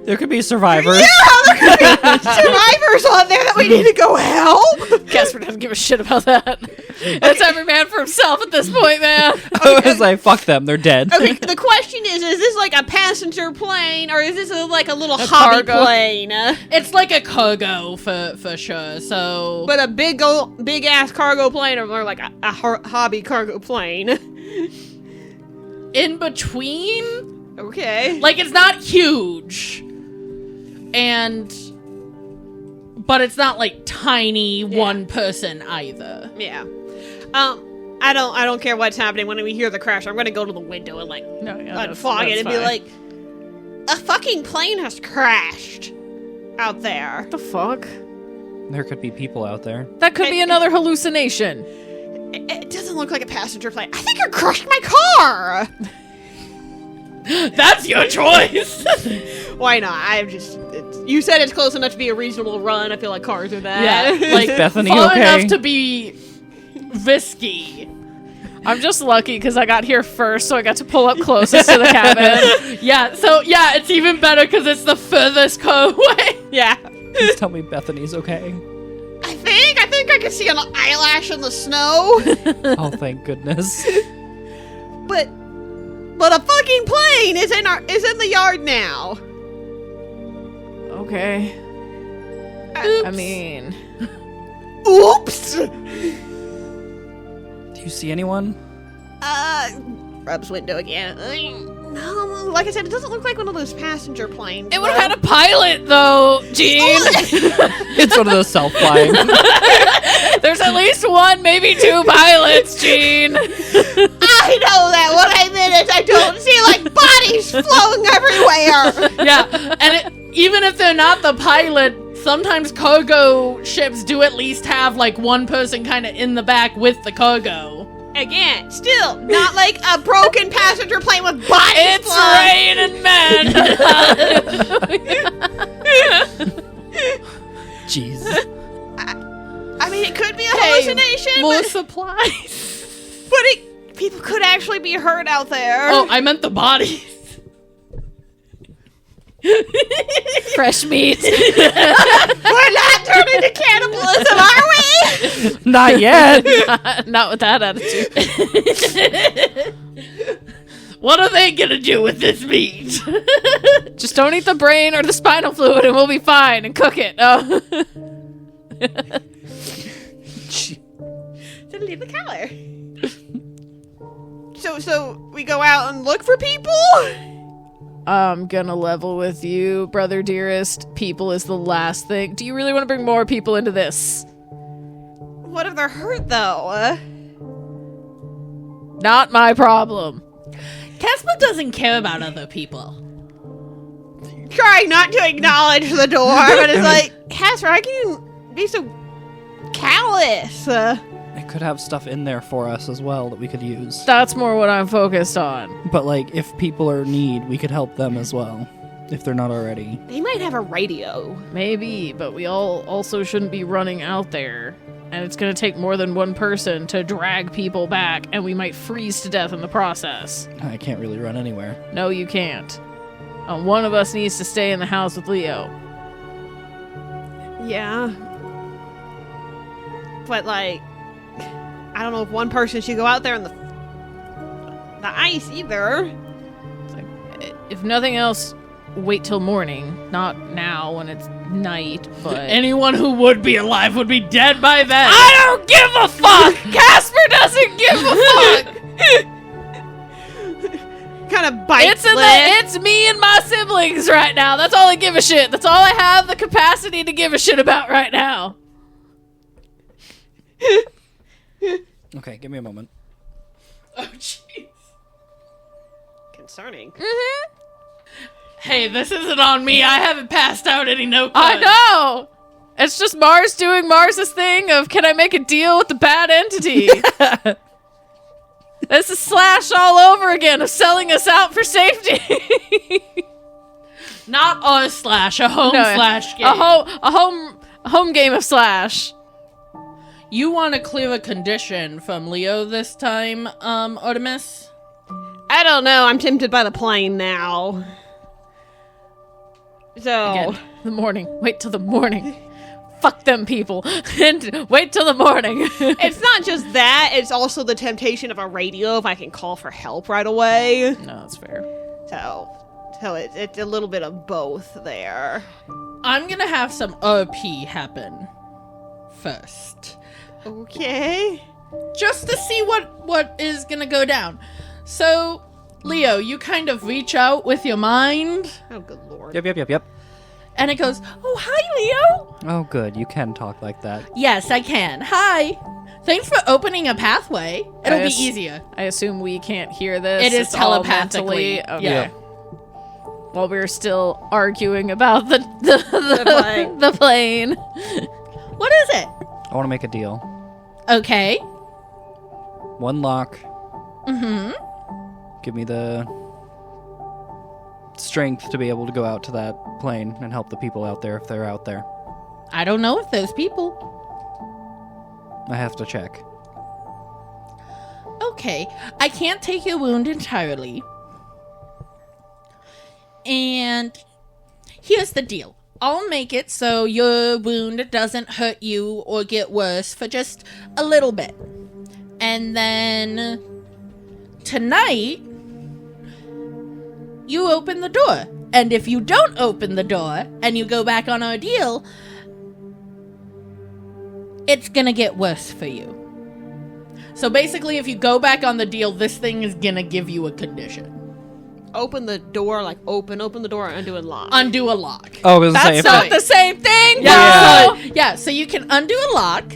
There could be survivors. Yeah, there could be survivors on there that we need to go help. Kaspar doesn't give a shit about that. It's every man for himself at this point, man. I was like, fuck them, they're dead. Okay, the question is this like a passenger plane or is this like a little hobby cargo plane? It's like a cargo for sure. So, But a big ass cargo plane or more like a hobby cargo plane. in between, Okay. like it's not huge, but it's not like tiny one person either. Yeah. I don't care what's happening when we hear the crash. I'm gonna go to the window and like unfog it and be like, a fucking plane has crashed out there. What the fuck? There could be people out there. That could be another hallucination. It doesn't look like a passenger plane. I think you crushed my car. That's your choice. Why not? You said it's close enough to be a reasonable run. I feel like cars are that. Yeah, like Bethany, far okay? enough to be risky. I'm just lucky because I got here first, so I got to pull up closest to the cabin. Yeah, so yeah, it's even better because it's the furthest car away. Yeah. Please tell me Bethany's okay. I think I can see an eyelash in the snow. Oh, thank goodness. But a fucking plane is in the yard now. Okay. Oops. I mean, Oops. Do you see anyone? Rubs window again. No, like I said, it doesn't look like one of those passenger planes. It would have had a pilot though, Gene. It's one of those self-flying. There's at least one, maybe two pilots, Gene. I know that. What I meant is I don't see like bodies floating everywhere. Yeah, and even if they're not the pilot, sometimes cargo ships do at least have like one person kind of in the back with the cargo. Again, still not like a broken passenger plane with bodies. It's raining men. Jeez. I mean, it could be a hallucination, More but supplies. people could actually be hurt out there. Oh, I meant the bodies. fresh meat. We're not turning to cannibalism, are we? Not yet. Not with that attitude. What are they gonna do with this meat? Just don't eat the brain or the spinal fluid and we'll be fine, and cook it. Oh. Didn't leave the color. So we go out and look for people? I'm gonna level with you, brother dearest. People is the last thing. Do you really want to bring more people into this? What if they're hurt, though? Not my problem. Kaspar doesn't care about other people. Trying not to acknowledge the door, but it's like, Kaspar, how can you be so callous? It could have stuff in there for us as well that we could use. That's more what I'm focused on. But, like, if people are in need, we could help them as well. If they're not already. They might have a radio. Maybe, but we all also shouldn't be running out there. And it's gonna take more than one person to drag people back, and we might freeze to death in the process. I can't really run anywhere. No, you can't. One of us needs to stay in the house with Leo. Yeah. But, like, I don't know if one person should go out there in the ice either. It's like, if nothing else, wait till morning. Not now when it's night, but... Anyone who would be alive would be dead by then. I don't give a fuck! Casper doesn't give a fuck! Kind of bites It's me and my siblings right now. That's all I give a shit. That's all I have the capacity to give a shit about right now. Okay, give me a moment. Oh, jeez. Concerning. Mm-hmm. Hey, this isn't on me. I haven't passed out any no I know! It's just Mars doing Mars's thing of, can I make a deal with the bad entity? This is Slash all over again of selling us out for safety. Not a slash, a home slash game. A home game of Slash. You want to clear a condition from Leo this time, Artemis? I don't know. I'm tempted by the plane now. So Again, the morning. Wait till the morning. Fuck them people. And wait till the morning. it's not just that, it's also the temptation of a radio if I can call for help right away. No, that's fair. So it's a little bit of both there. I'm gonna have some OP happen first. Okay. Just to see what is gonna go down. So, Leo, you kind of reach out with your mind, Oh, good lord. Yep. and it goes, "Oh, hi, Leo." Oh, good. You can talk like that. Yes, I can. Hi. Thanks for opening a pathway. It'll be easier. I assume we can't hear this. It is It's all telepathically. mentally. Okay. Yeah. While we're still arguing about the plane. the plane. What is it? I want to make a deal. Okay. One lock. Mm-hmm. Give me the strength to be able to go out to that plane and help the people out there if they're out there. I don't know if those people. I have to check. Okay. I can't take your wound entirely. And here's the deal. I'll make it so your wound doesn't hurt you or get worse for just a little bit. And then tonight, you open the door. And if you don't open the door and you go back on our deal, it's gonna get worse for you. So basically, if you go back on the deal, this thing is gonna give you a condition. Open the door, like open the door and undo and lock. Undo a lock. Oh, I was gonna say, That's if not I- the same thing. Yeah. No. So you can undo a lock,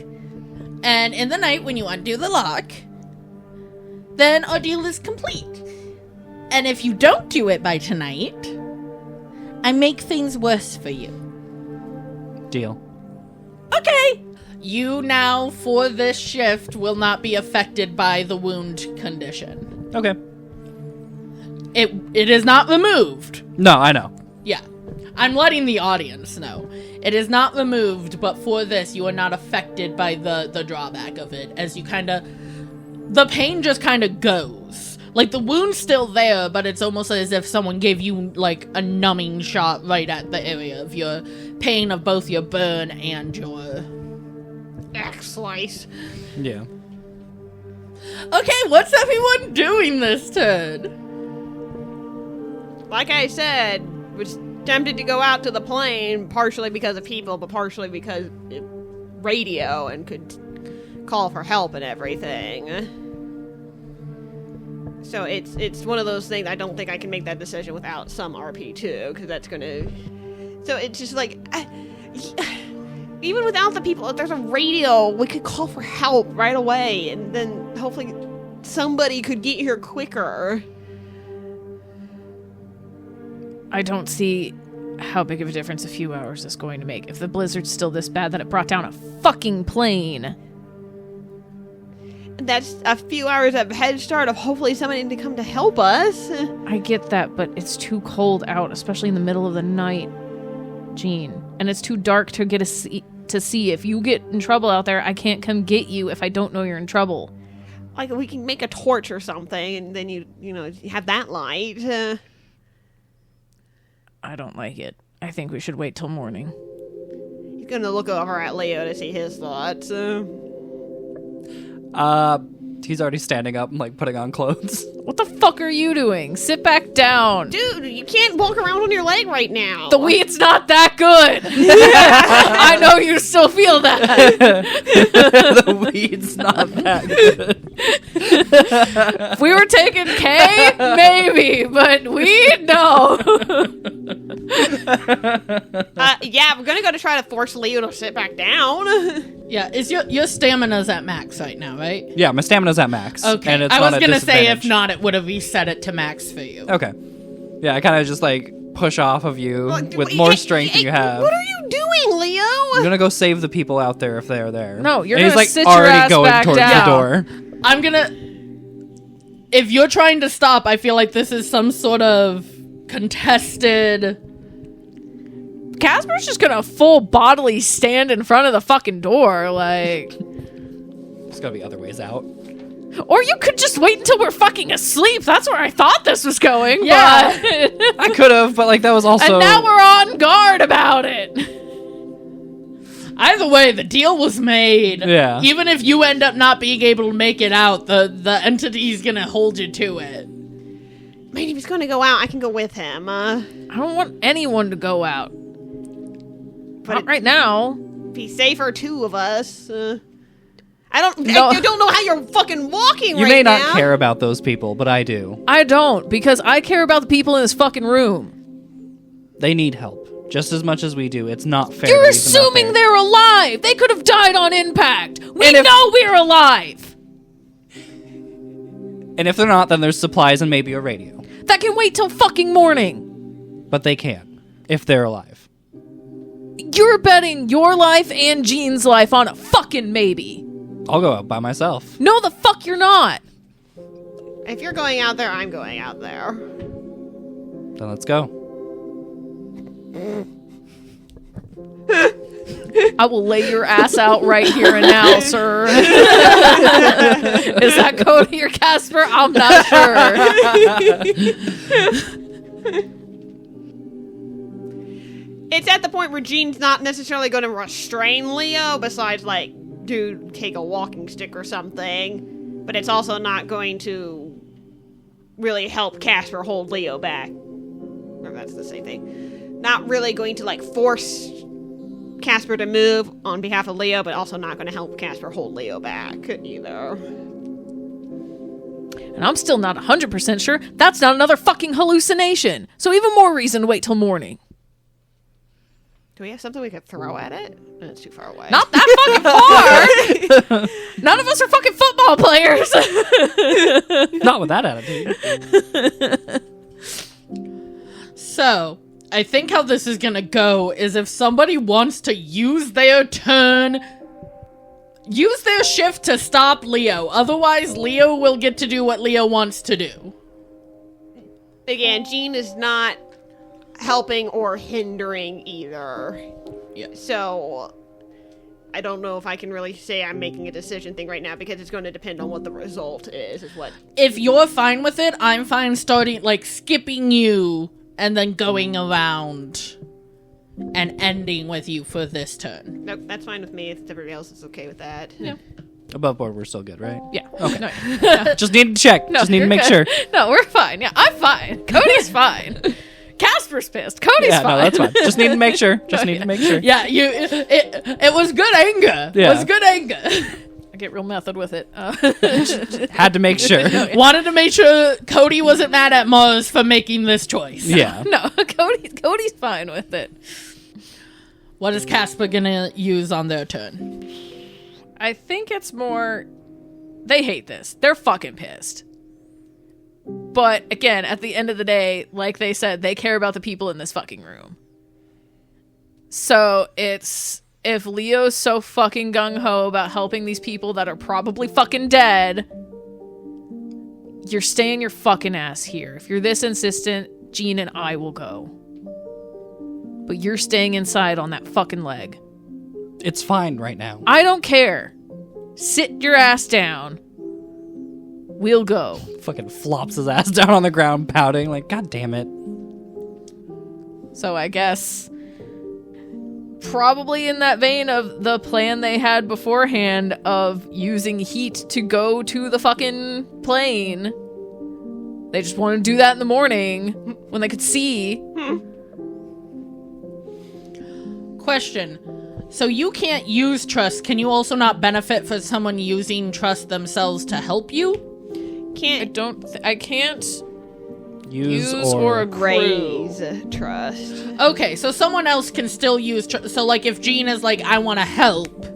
and in the night when you undo the lock, then our deal is complete. And if you don't do it by tonight, I make things worse for you. deal. Okay. You now, for this shift, will not be affected by the wound condition. Okay. It is not removed. No, I know. Yeah. I'm letting the audience know. It is not removed, but for this, you are not affected by the drawback of it, as you kind of... The pain just kind of goes. Like, the wound's still there, but it's almost as if someone gave you, like, a numbing shot right at the area of your pain of both your burn and your... Axe slice. Yeah. Okay, what's everyone doing this turn? Like I said, was tempted to go out to the plane, partially because of people, but partially because radio and could call for help and everything. So it's one of those things. I don't think I can make that decision without some RP too, because that's gonna. So it's just like, even without the people, if there's a radio, we could call for help right away, and then hopefully somebody could get here quicker. I don't see how big of a difference a few hours is going to make. If the blizzard's still this bad that it brought down a fucking plane. That's a few hours of head start of hopefully somebody to come to help us. I get that, but it's too cold out, especially in the middle of the night, Jean. And it's too dark to get to see. If you get in trouble out there, I can't come get you if I don't know you're in trouble. Like, we can make a torch or something, and then you have that light. I don't like it. I think we should wait till morning. He's gonna look over at Leo to see his thoughts. He's already standing up and, like, putting on clothes. What the fuck are you doing? Sit back down. Dude, you can't walk around on your leg right now. The weed's not that good. I know you still feel that. The weed's not that good. If we were taking K, maybe, but weed, no. Yeah, we're gonna go to try to force Leo to sit back down. Yeah, is your stamina's at max right now, right? Yeah, my stamina's at max. Okay. And it's I not was a gonna say if disadvantage. not, it would have reset it to max for you. Okay. Yeah, I kind of just, like, push off of you with more strength than you have. What are you doing, Leo? I'm gonna go save the people out there if they're there. No, you're and he's gonna like sit your already ass going back towards down. the door. I'm gonna... If you're trying to stop, I feel like this is some sort of contested... Kaspar's just gonna full bodily stand in front of the fucking door, like... There's gotta be other ways out. Or you could just wait until we're fucking asleep. That's where I thought this was going. Yeah. But I could have, but like that was also. and now we're on guard about it. Either way, the deal was made. Yeah. Even if you end up not being able to make it out, the entity's gonna hold you to it. I mean, if he's going to go out, I can go with him. I don't want anyone to go out. But Not right now. be safer, two of us. I don't know how you're fucking walking You right may now. not care about those people, but I do. I don't, because I care about the people in this fucking room. They need help just as much as we do. It's not fair. You're assuming they're alive. They could have died on impact. We know we're alive. And if they're not, then there's supplies and maybe a radio. That can wait till fucking morning. But they can, if they're alive. You're betting your life and Jean's life on a fucking maybe. I'll go out by myself. No, the fuck you're not. If you're going out there, I'm going out there. Then let's go. I will lay your ass out right here and now, sir. Is that Cody or Kaspar? I'm not sure. It's at the point where Jean's not necessarily going to restrain Leo, besides, like, take a walking stick or something. But it's also not going to really help Kaspar hold Leo back. Or that's the same thing. Not really going to, like, force Kaspar to move on behalf of Leo, but also not going to help Kaspar hold Leo back either. And I'm still not 100% sure that's not another fucking hallucination. So even more reason to wait till morning. Do we have something we could throw at it? No, it's too far away. Not that fucking far. None of us are fucking football players. Not with that attitude. So, I think how this is gonna go is if somebody wants to use their turn, use their shift to stop Leo. Otherwise, Leo will get to do what Leo wants to do. Again, Jean is not helping or hindering either. Yeah. So I don't know if I can really say I'm making a decision thing right now, because it's going to depend on what the result is what. If you're fine with it, I'm fine starting, like, skipping you and then going around and ending with you for this turn. Nope, that's fine with me if everybody else is okay with that. Yeah. Above board, we're still good, right? Yeah. Okay. No, Just need to check. no, Just need to you're make good. sure. No, we're fine. Yeah, I'm fine. Cody's fine. Kaspar's pissed. Cody's Yeah, fine. no, that's fine. Just need to make sure. Just need to make sure. Yeah, it was good anger. Yeah. It was good anger. I get real method with it. Had to make sure. Wanted to make sure Cody wasn't mad at Mars for making this choice. Yeah. No, Cody's fine with it. What is Kaspar gonna use on their turn? I think it's more they hate this. They're fucking pissed. But again, at the end of the day, like they said, they care about the people in this fucking room. So it's if Leo's so fucking gung-ho about helping these people that are probably fucking dead, you're staying your fucking ass here. If you're this insistent, Jean and I will go. But you're staying inside on that fucking leg. It's fine right now. I don't care. Sit your ass down. We'll go. Fucking flops his ass down on the ground, pouting, like, God damn it. So I guess probably in that vein of the plan they had beforehand of using heat to go to the fucking plane. They just want to do that in the morning when they could see. Question. So you can't use trust. Can you also not benefit for someone using trust themselves to help you? I can't Use or accrue. Raise trust. Okay, so someone else can still use trust. So, like, if Jean is like, I want to help.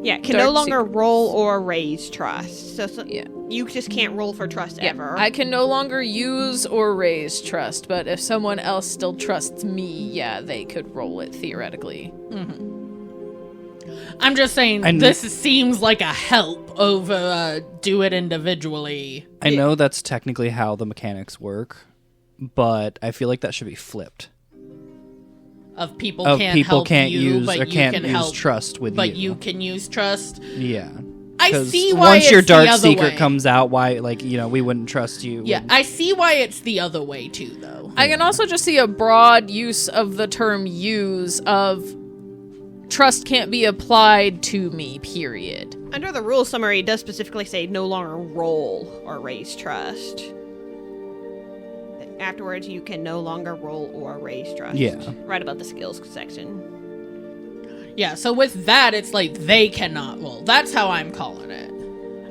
Yeah, can Dark no longer secret. roll or raise trust. So Yeah. you just can't roll for trust ever. I can no longer use or raise trust, but if someone else still trusts me, yeah, they could roll it theoretically. I'm just saying, And- this seems like a help over do it individually. I know that's technically how the mechanics work, but I feel like that should be flipped. Of people Of can't people help can't you, use but or you can't can use help. trust with But you. you can use trust. Yeah. I 'Cause see why once your it's the dark other secret way. comes out, why, like, you know, we wouldn't trust you. Yeah, I see why it's the other way too, though. I can also just see a broad use of the term use of trust can't be applied to me, period. Under the rules summary, it does specifically say no longer roll or raise trust. Afterwards, you can no longer roll or raise trust. Yeah. Right above the skills section. Yeah, so with that, it's like they cannot roll. That's how I'm calling it.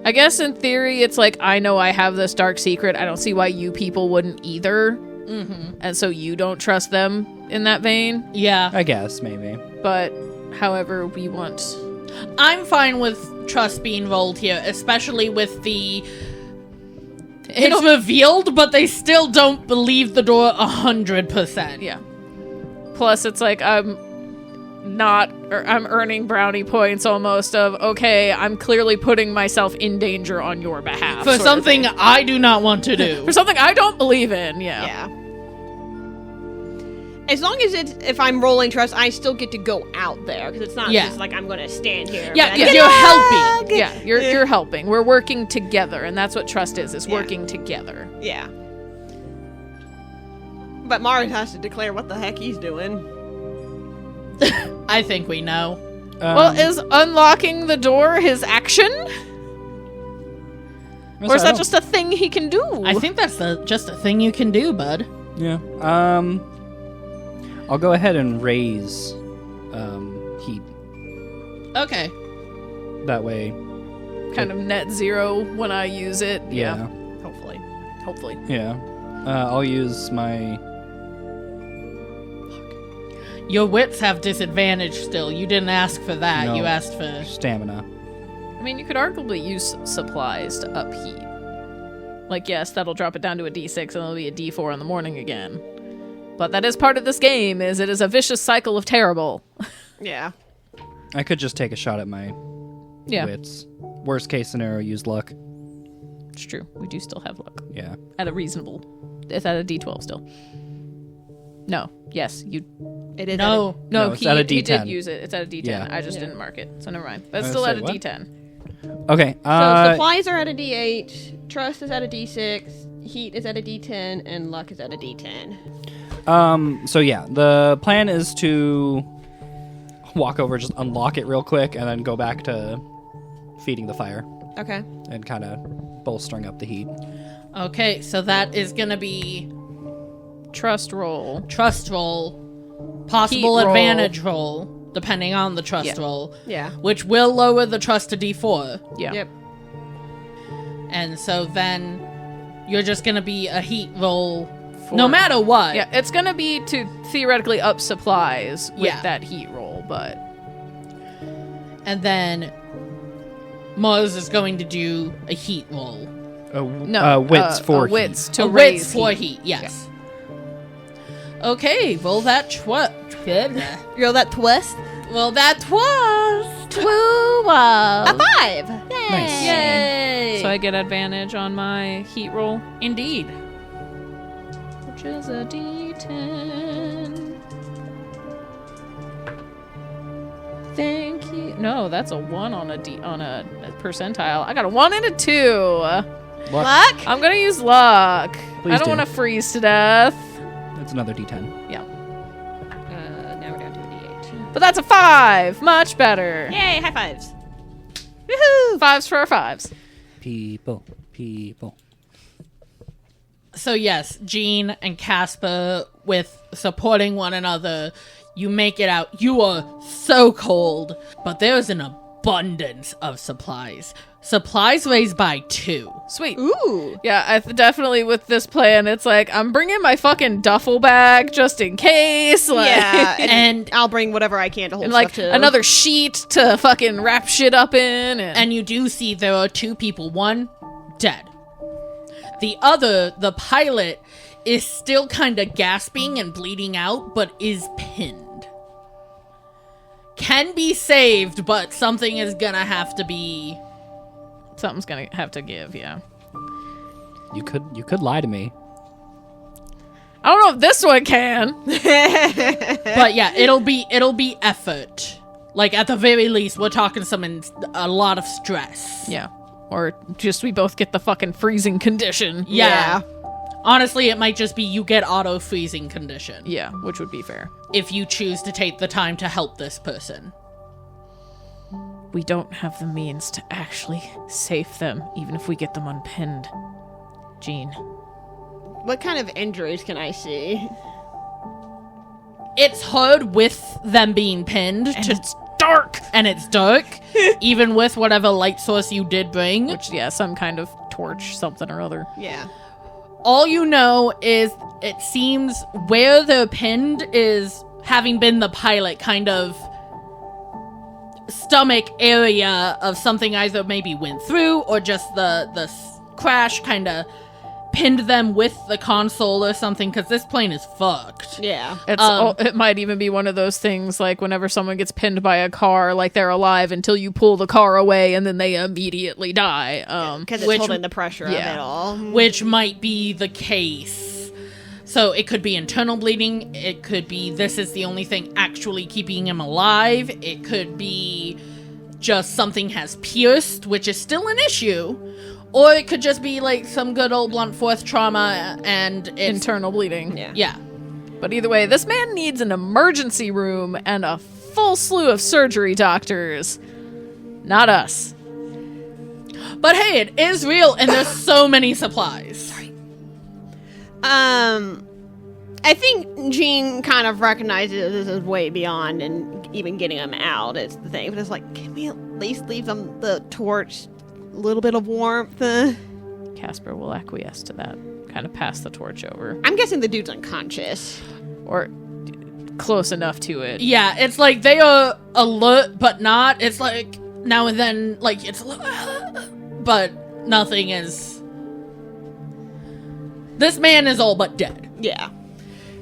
I guess in theory, it's like, I know I have this dark secret. I don't see why you people wouldn't either. Mm-hmm. And so you don't trust them in that vein. Yeah. I guess, maybe. But however we want. I'm fine with trust being rolled here, especially with the... It's revealed, but they still don't believe the door 100%. Yeah. Plus, it's like, I'm earning brownie points almost of, okay, I'm clearly putting myself in danger on your behalf. For something I do not want to do. For something I don't believe in, yeah. Yeah. As long as if I'm rolling trust, I still get to go out there because it's not just like I'm going to stand here. Yeah, because you're helping. Yeah, you're helping. We're working together, and that's what trust is working together. Yeah. But Mario has to declare what the heck he's doing. I think we know. Well, is unlocking the door his action? Or is that just a thing he can do? I think that's just a thing you can do, bud. Yeah. I'll go ahead and raise heat. Okay. That way. Kind of net zero when I use it. Yeah. Hopefully. Yeah. I'll use my... Your wits have disadvantage still. You didn't ask for that. No. You asked for... stamina. I mean, you could arguably use supplies to up heat. Like, yes, that'll drop it down to a D6 and it'll be a D4 in the morning again. But that is part of this game, is it is a vicious cycle of terrible. Yeah. I could just take a shot at my wits. Worst case scenario, use luck. It's true. We do still have luck. Yeah. At a reasonable... It's at a D12 still. No. Yes, you... It is. No. No, it's at a He did D10. use it. It's at a D10. Yeah. I just didn't mark it, so never mind. But it's I still was at a like, what? D10. Okay. So supplies are at a D8, trust is at a D6, heat is at a D10, and luck is at a D10. So yeah, the plan is to walk over, just unlock it real quick, and then go back to feeding the fire Okay. and kind of bolstering up the heat. Okay, so that is going to be Trust roll. trust roll, possible Heat roll. advantage roll, depending on the trust roll, Yeah. which will lower the trust to D4. Yeah. Yep. And so then you're just going to be a heat roll For- no matter what. Yeah, it's gonna be to theoretically up supplies with Yeah. that heat roll, but... And then Mars is going to do a heat roll. No, Wits for wits heat. to A raise wits for heat, yes. Okay, roll that Roll that twist. Well, that was A 5. Nice. Yay! So I get advantage on my heat roll, Indeed. which is a D10. Thank you. No, that's a 1 on a percentile. I got a 1 and a 2. Luck? I'm gonna use luck. Please I don't do. want to freeze to death. It's another D10. Yeah. Now we're down to a D8. But that's a 5. Much better. Yay, high fives. Woohoo! 5s for our 5s. People. So yes, Jean and Kaspar, with supporting one another, you make it out. You are so cold, but there's an abundance of supplies. Supplies raised by 2. Sweet. Ooh. Yeah, definitely with this plan, it's like, I'm bringing my fucking duffel bag just in case. Like, Yeah, And I'll bring whatever I can to hold and like stuff to. another sheet to fucking wrap shit up in. And you do see there are 2 people. One, dead. The other, the pilot, is still kind of gasping and bleeding out, but is pinned. Can be saved, but something is gonna have to be... Something's gonna have to give, yeah. You could lie to me. I don't know if this one can. But yeah, it'll be effort. Like, at the very least, we're talking a lot of stress. Yeah. Or just we both get the fucking freezing condition. Yeah. Honestly, it might just be you get auto-freezing condition. Yeah, which would be fair. If you choose to take the time to help this person. We don't have the means to actually save them, even if we get them unpinned. Jean. What kind of injuries can I see? It's hard with them being pinned. It's dark! And it's dark, even with whatever light source you did bring. Which, yeah, some kind of torch, something or other. Yeah. All you know is it seems where they're pinned is having been the pilot kind of stomach area of something either maybe went through or just the crash kind of pinned them with the console or something, because this plane is fucked. Yeah. It might even be one of those things like whenever someone gets pinned by a car, like they're alive until you pull the car away and then they immediately die. Because it's holding the pressure of it all. Which might be the case. So it could be internal bleeding. It could be this is the only thing actually keeping him alive. It could be just something has pierced, which is still an issue. Or it could just be like some good old blunt force trauma and it's... internal bleeding. Yeah. But either way, this man needs an emergency room and a full slew of surgery doctors. Not us. But hey, it is real and there's so many supplies. I think Jean kind of recognizes this is way beyond and even getting him out is the thing. But it's like, can we at least leave them the torch, a little bit of warmth? Kaspar will acquiesce to that. Kind of pass the torch over. I'm guessing the dude's unconscious. Or close enough to it. Yeah, it's like they are alert but not. It's like now and then, like it's... But nothing is... This man is all but dead. Yeah.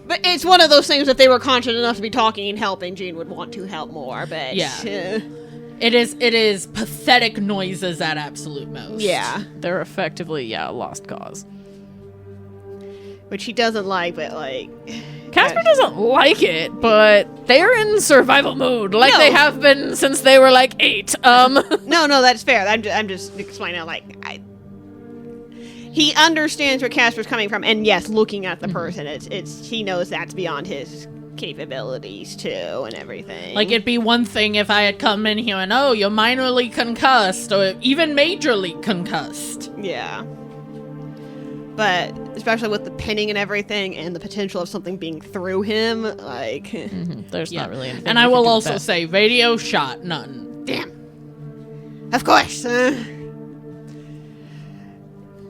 But it's one of those things, if they were conscious enough to be talking and helping, Jean would want to help more, but... Yeah. It is pathetic noises at absolute most. Yeah. They're effectively, a lost cause. Which he doesn't like, but like... Kaspar doesn't like it, but they're in survival mode, like No. they have been since they were like 8. No, that's fair. I'm just explaining, he understands where Kaspar's coming from, and yes, looking at the person, it's he knows that's beyond his capabilities too, and everything. Like, it'd be one thing if I had come in here and, oh, you're minorly concussed, or even majorly concussed. Yeah. But, especially with the pinning and everything, and the potential of something being through him, like... There's not really anything. And I will also say, radio shot, none. Damn. Of course.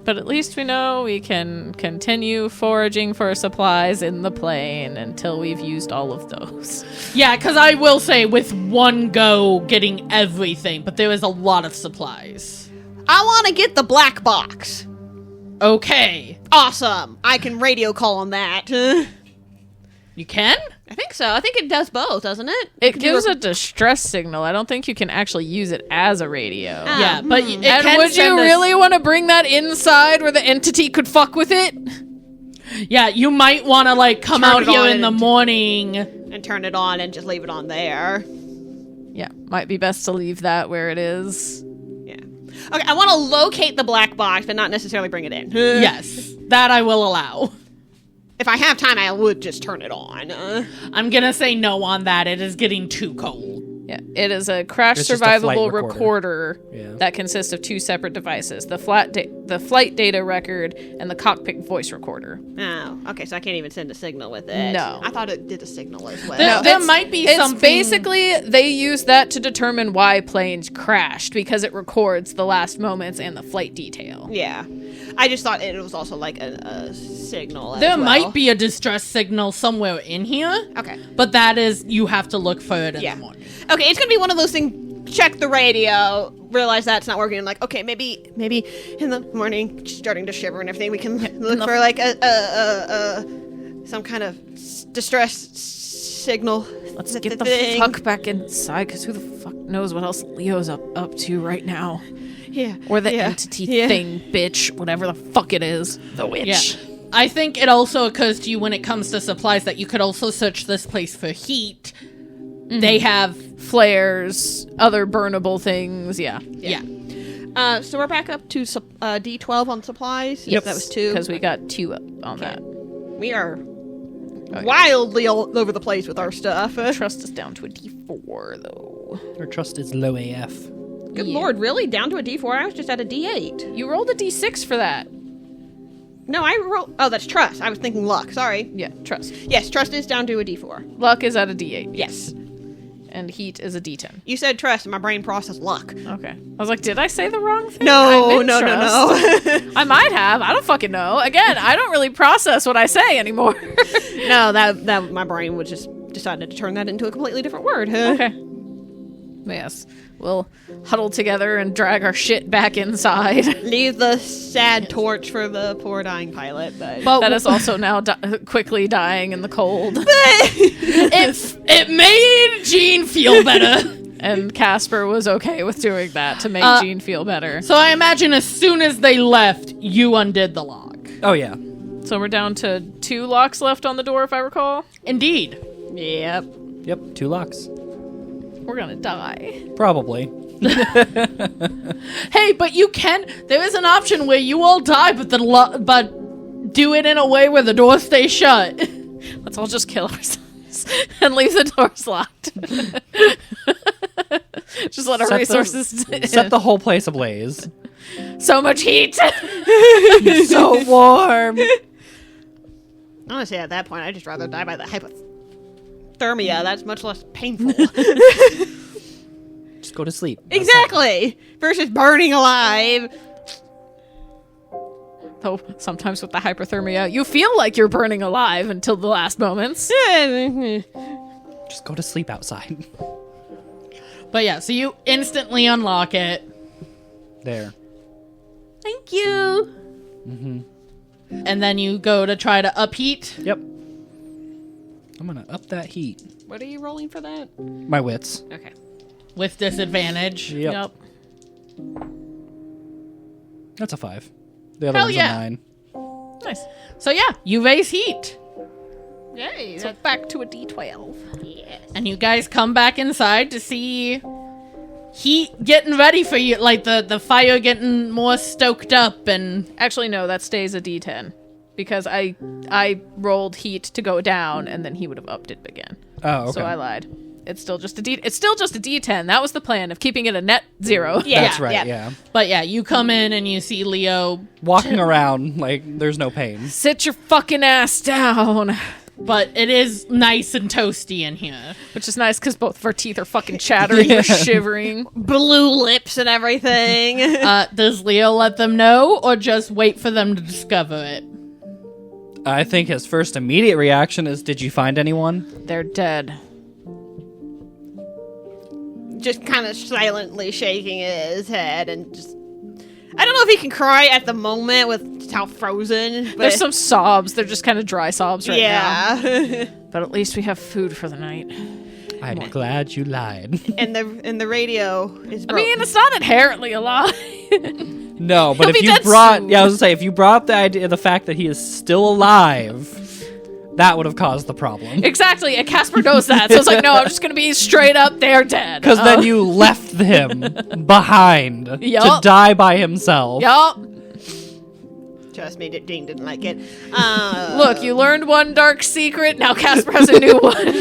But at least we know we can continue foraging for supplies in the plane until we've used all of those. Yeah, because I will say, with one go, getting everything, but there is a lot of supplies. I want to get the black box. Okay. Awesome. I can radio call on that. You can? I think so. I think it does both, doesn't it? It gives a distress signal. I don't think you can actually use it as a radio. Yeah, but it And can would you send us- really want to bring that inside where the entity could fuck with it? Yeah, you might want to, like, come Turn out it here on in the and- morning. And turn it on and just leave it on there. Yeah, might be best to leave that where it is. Yeah. Okay, I want to locate the black box, but not necessarily bring it in. Yes, that I will allow. If I have time, I would just turn it on. I'm gonna say no on that. It is getting too cold. Yeah, it is a crash It's just a flight survivable recorder. recorder that consists of 2 separate devices: the flight data record and the cockpit voice recorder. Oh, okay, so I can't even send a signal with it. No. I thought it did a signal as well. There It's- might be it's something- basically they use that to determine why planes crashed because it records the last moments and the flight detail. Yeah. I just thought it was also like a signal as There well. might be a distress signal somewhere in here. Okay. But that is, you have to look for it in Yeah. the morning. Okay, it's gonna be one of those things, check the radio, realize that's not working, and like, okay, maybe in the morning, starting to shiver and everything, we can look for like some kind of distress signal. Let's get the thing. fuck back inside, because who the fuck knows what else Leo's up to right now. Yeah. Or the yeah, entity yeah. thing, bitch, whatever the fuck it is. The witch. Yeah. I think it also occurs to you when it comes to supplies that you could also search this place for heat. They have flares, other burnable things. Yeah. So we're back up to D12 on supplies. Yep. That was 2. Because we got 2 up on that. We are wildly all over the place with our stuff. Trust is down to a D4, though. Our trust is low AF. Good lord, really? Down to a D4? I was just at a D8. You rolled a D6 for that. No, I rolled... Oh, that's trust. I was thinking luck. Sorry. Yeah, trust. Yes, trust is down to a D4. Luck is at a D8. Yes. And heat is a D10. You said trust, and my brain processed luck. Okay. I was like, did I say the wrong thing? No, I meant no. trust. I might have. I don't fucking know. Again, I don't really process what I say anymore. No, that my brain would just decided to turn that into a completely different word. Okay. Yes. We'll huddle together and drag our shit back inside. Leave the sad torch for the poor dying pilot, but That is also now quickly dying in the cold. It made Jean feel better. And Kaspar was okay with doing that to make Jean feel better. So I imagine as soon as they left, you undid the lock. Oh, yeah. So we're down to 2 locks left on the door, if I recall. Indeed. yep. Yep, 2 locks. We're gonna die. Probably. Hey, but you can. There is an option where you all die, but but do it in a way where the door stays shut. Let's all just kill ourselves and leave the doors locked. Just let our resources Set the whole place ablaze. So much heat. So warm. Honestly, at that point, I'd just rather die by the hypothermia. That's much less painful. Just go to sleep. Exactly. Versus burning alive. Though sometimes with the hyperthermia, you feel like you're burning alive until the last moments. Just go to sleep outside. But yeah, so you instantly unlock it. There. Thank you. And then you go to try to upheat. Yep. I'm gonna up that heat. What are you rolling for that? My wits. Okay. With disadvantage. Yep. That's a 5. The other Hell one's yeah. a 9. Nice. So yeah, you raise heat. Yay. So back to a D12. Yes. And you guys come back inside to see heat getting ready for you, like the fire getting more stoked up. And Actually, no, that stays a D10 because I rolled heat to go down, and then he would have upped it again. Oh, okay. So I lied. It's still just a D10. That was the plan of keeping it a net 0. Yeah. That's right, yeah. but yeah, you come in and you see Leo, Walking around like there's no pain. Sit your fucking ass down. but it is nice and toasty in here. Which is nice because both of our teeth are fucking chattering. We're shivering. Blue lips and everything. Does Leo let them know, or just wait for them to discover it? I think his first immediate reaction is, did you find anyone? They're dead. Just kind of silently shaking his head and just... I don't know if he can cry at the moment with how frozen, but... There's some sobs. They're just kind of dry sobs right now. yeah. But at least we have food for the night. I'm glad you lied. and the radio is I broken. mean, it's not inherently a lie. No, but He'll if be you dead brought... soon. Yeah, I was gonna say, if you brought up the idea, the fact that he is still alive, that would have caused the problem. Exactly, and Kaspar knows that. So it's like, no, I'm just going to be straight up, they're dead. Because then you left him behind to Yup. die by himself. Yup. Trust me, Dean didn't like it. Look, you learned one dark secret, now Kaspar has a new one. You're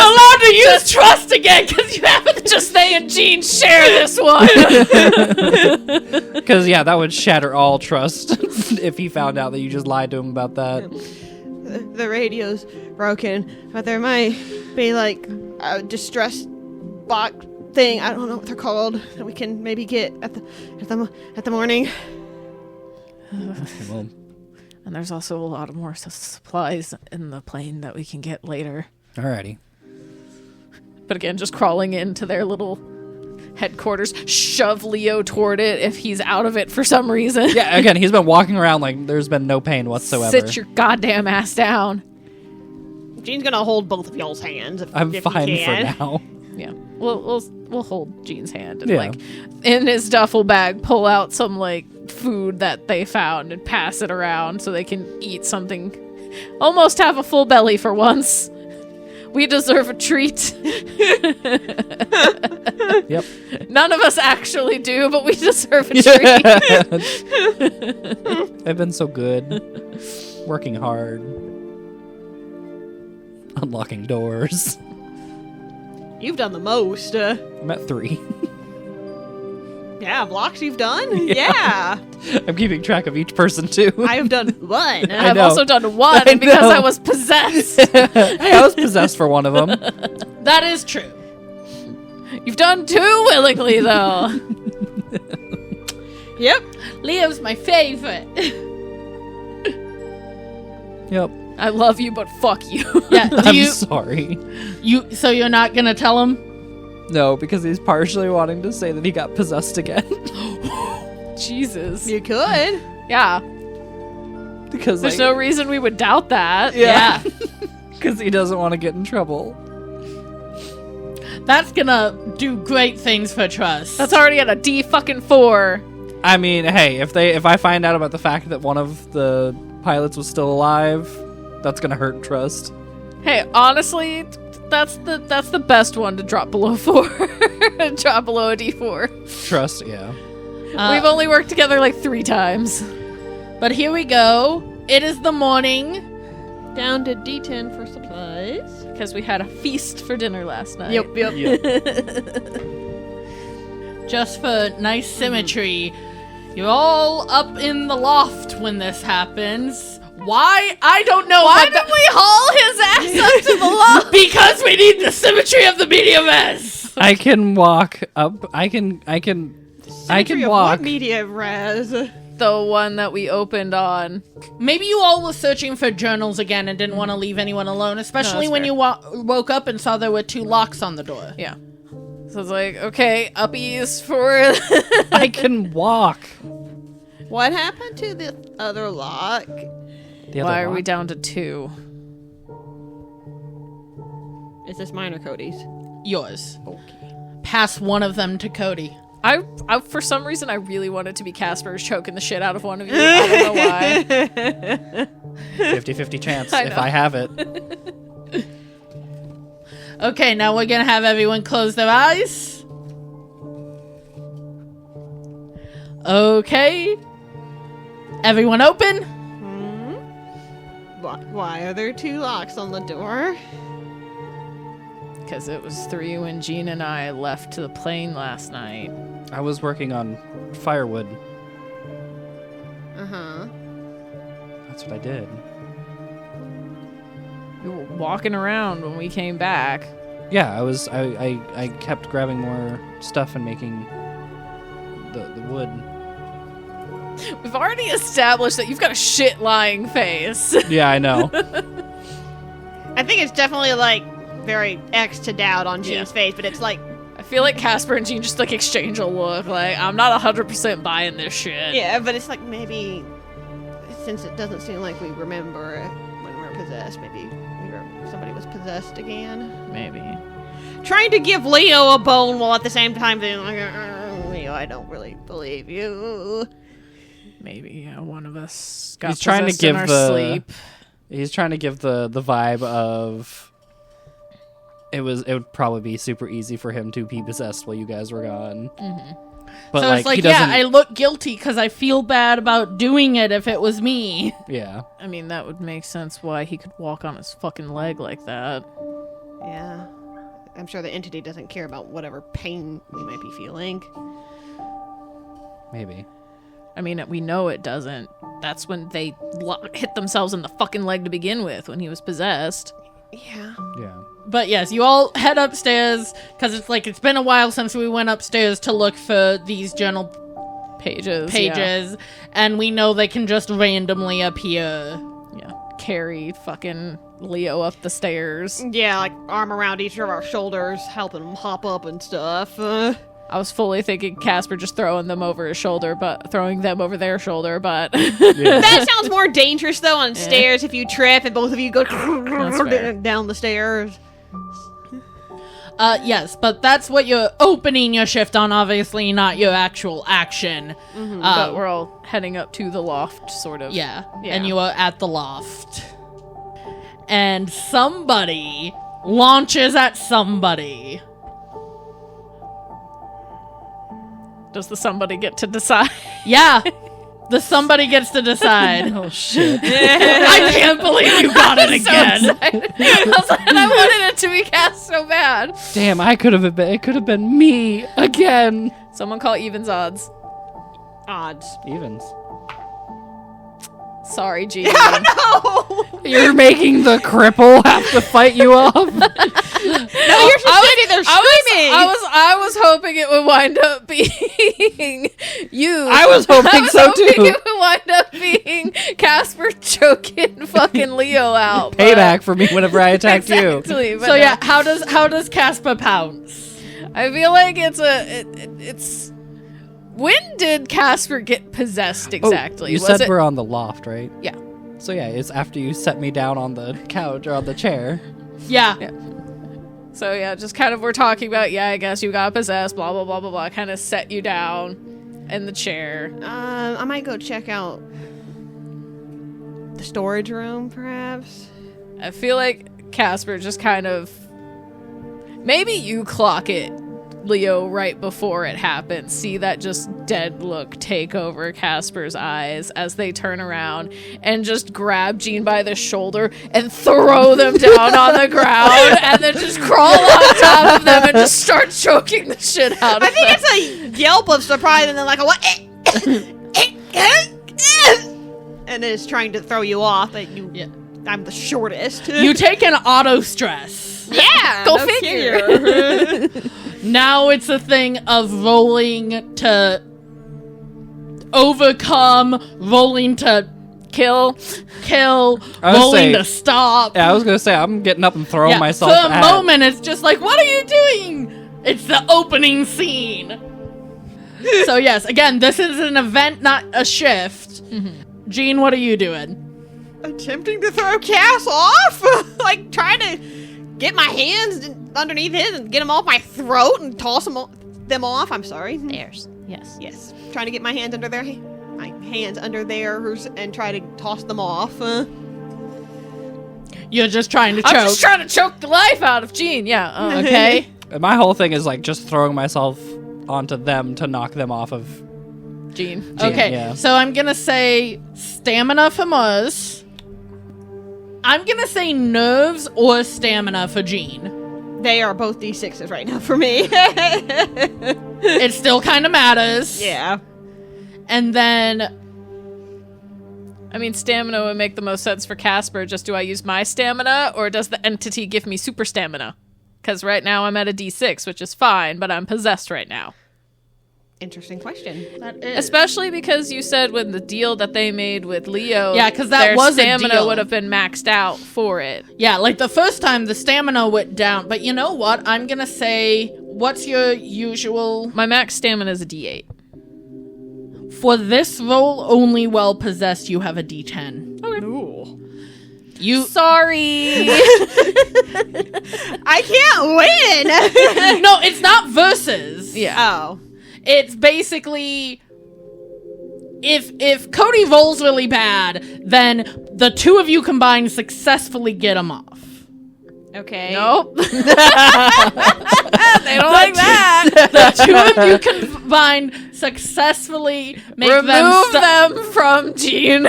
allowed to use trust again, because you haven't. Just they and Jean share this one. Because, yeah, that would shatter all trust if he found out that you just lied to him about that. The radio's broken, but there might be like a distress box thing. I don't know what they're called that we can maybe get at the morning. Well, And there's also a lot of more supplies in the plane that we can get later. alrighty. But again, just crawling into their little headquarters, shove Leo toward it if he's out of it for some reason. Yeah, again, he's been walking around like there's been no pain whatsoever. Sit your goddamn ass down. Jean's gonna hold both of y'all's hands. I'm if fine he for can. now. Yeah, we'll hold Jean's hand and Yeah. like in his duffel bag pull out some like food that they found and pass it around so they can eat something. Almost have a full belly for once. We deserve a treat. Yep. None of us actually do, but we deserve a treat. I've been so good. Working hard. Unlocking doors. You've done the most. I'm at 3. Yeah, blocks you've done? Yeah. I'm keeping track of each person, too. I have done 1. I've know. also done 1 I because know. I was possessed. Hey, I was possessed for one of them. That is true. You've done 2 willingly, though. Yep. Leo's my favorite. Yep. I love you, but fuck you. Yeah. Do I'm you? sorry. So you're not gonna tell him? No, because he's partially wanting to say that he got possessed again. Jesus. You could. Yeah. Because There's no reason we would doubt that. Yeah. Because he doesn't want to get in trouble. That's gonna do great things for trust. That's already at a D4. I mean, hey, if I find out about the fact that one of the pilots was still alive, that's gonna hurt trust. Hey, honestly, that's the best one to drop below 4. Drop below a D4. Trust, yeah. We've only worked together like 3 times. But here we go. It is the morning. Down to D10 for supplies. Because we had a feast for dinner last night. Yep. Just for nice symmetry, you're all up in the loft when this happens. Why? I don't know. Why but did we haul his ass up to the loft? Because we need the symmetry of the medium S. I can walk up. I can Symmetry of walk. what media res? The one that we opened on. Maybe you all were searching for journals again and didn't want to leave anyone alone, especially that's when fair. you woke up and saw there were 2 locks on the door. Yeah. So it's like, okay, uppies for... I can walk. What happened to the other lock? The other Why are we lock? down to 2? Is this mine or Cody's? Yours. Okay. Pass one of them to Cody. I for some reason, I really wanted to be Casper's choking the shit out of one of you. I don't know why. 50-50 chance I if know. I have it. Okay, now we're gonna have everyone close their eyes. Okay. Everyone open. Why are there 2 locks on the door? Because it was 3 when Jean and I left to the plane last night. I was working on firewood. Uh-huh. That's what I did. We were walking around when we came back. Yeah, I kept grabbing more stuff and making the wood. We've already established that you've got a shit lying face. Yeah, I know. I think it's definitely like very X to doubt on Jean's Yeah. face, but it's like, I feel like Casper and Jean just like exchange a look. Like, I'm not 100% buying this shit. yeah, but it's like maybe since it doesn't seem like we remember it when we're possessed, maybe somebody was possessed again. Maybe. Trying to give Leo a bone while at the same time being like, Leo, I don't really believe you. Maybe one of us got He's trying to possessed in give our the sleep. He's trying to give the vibe of it would probably be super easy for him to be possessed while you guys were gone. Mm-hmm. But So it's he like, doesn't. yeah, I look guilty because I feel bad about doing it if it was me. Yeah. I mean, that would make sense why he could walk on his fucking leg like that. Yeah. I'm sure the entity doesn't care about whatever pain we might be feeling. Maybe. I mean, we know it doesn't. That's when they hit themselves in the fucking leg to begin with, when he was possessed. Yeah. Yeah. But yes, you all head upstairs because it's been a while since we went upstairs to look for these journal Pages. and we know they can just randomly appear. Yeah. Carry fucking Leo up the stairs. Yeah, like arm around each of our shoulders, helping him hop up and stuff. I was fully thinking Casper just throwing them over his shoulder, but throwing them over their shoulder, but Yeah. That sounds more dangerous, though, on stairs if you trip and both of you go fair. down the stairs. Yes, but that's what you're opening your shift on, obviously, not your actual action. but we're all heading up to the loft, sort of. Yeah, Yeah. and you are at the loft. And somebody launches at somebody. Does the somebody get to decide? Yeah. The somebody gets to decide. Oh shit. I can't believe you got it again. I wanted it to be cast so bad. Damn, it could have been me again. Someone call evens odds. Odds. Evens. Sorry, G. Oh no! You're making the cripple have to fight you off. No, you're just sitting there screaming. I was hoping it would wind up being you. I was hoping so hoping too. it would wind up being Kaspar choking fucking Leo out. but- Payback for me whenever I attacked you. Exactly, but So no. yeah, how does Kaspar pounce? I feel like it's. When did Kaspar get possessed exactly? Oh, you Was said it? we're on the loft, right? Yeah. So yeah, it's after you set me down on the couch or on the chair. Yeah. So yeah, just kind of we're talking about, I guess you got possessed, blah, blah, blah, blah, blah. Kind of set you down in the chair. I might go check out the storage room, perhaps. I feel like Kaspar just kind of... Maybe you clock it, Leo, right before it happens. See that just dead look take over Kaspar's eyes as they turn around and just grab Jean by the shoulder and throw them down on the ground and then just crawl on top of them and just start choking the shit out of I think them. it's a yelp of surprise and then like a what? And then it's trying to throw you off that I'm the shortest. You take an auto stress. yeah, Go no figure. kidding. Now it's a thing of rolling to overcome, rolling to Kill. I was rolling saying- to stop. Yeah, I was gonna say I'm getting up and throwing Yeah, myself. for a at... moment, it's just like, what are you doing? It's the opening scene. So yes, again, this is an event, not a shift. Jean, what are you doing? Attempting to throw Cass off, like trying to get my hands underneath his and get him off my throat and toss them off. I'm sorry. Theirs. Yes. Yes, trying to get my hands under my hands under theirs and try to toss them off. You're just trying to choke. I'm just trying to choke the life out of Jean. Yeah. Okay. My whole thing is like just throwing myself onto them to knock them off of. Jean. Okay, yeah. so I'm gonna say stamina for Muzz. I'm gonna say nerves or stamina for Jean. They are both D6s right now for me. It still kind of matters. Yeah. And then, I mean, stamina would make the most sense for Kaspar. Just do I use my stamina, or does the entity give me super stamina? Because right now I'm at a D6, which is fine, but I'm possessed right now. Interesting question. that is. Especially because you said when the deal that they made with Leo, Yeah, 'cause that their was a stamina deal. would have been maxed out for it. Yeah, like the first time the stamina went down. But you know what? I'm gonna say, what's your usual... My max stamina is a D8. For this roll, only well possessed, you have a D10. Ooh. You... Sorry. I can't win. No, it's not versus. Yeah. Oh. It's basically if Cody rolls really bad, then the two of you combined successfully get him off. Okay. Nope. They don't like that. The two of you combined successfully make Remove them from Jean.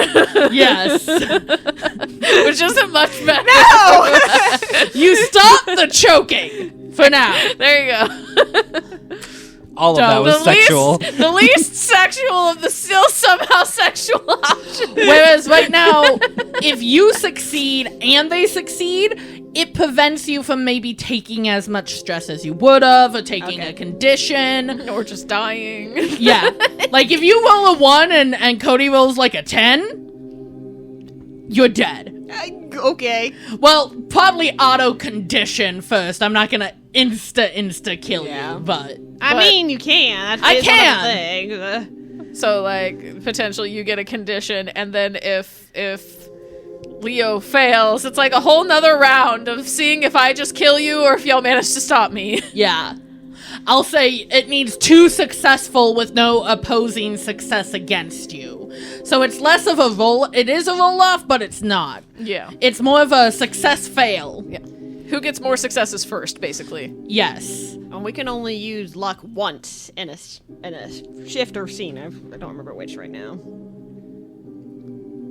Yes. Which isn't much better. No. You stop the choking for now. There you go. All of that was sexual. The least sexual of the still somehow sexual options. Whereas right now, if you succeed and they succeed, it prevents you from maybe taking as much stress as you would have, or taking a condition. Or just dying. Yeah. Like if you roll a 1 and Cody rolls like a 10, you're dead. Okay. Well, probably auto condition first. I'm not gonna insta kill Yeah. you, but I mean, you can. I That's can. one of the things. So, like, potentially you get a condition, and then if Leo fails, it's like a whole nother round of seeing if I just kill you or if y'all manage to stop me. yeah. I'll say it needs 2 successful with no opposing success against you. So it's less of a roll. It is a roll off, but it's not. Yeah. It's more of a success fail. Yeah. Who gets more successes first, basically? Yes. And we can only use luck once in a shift or scene. I don't remember which right now.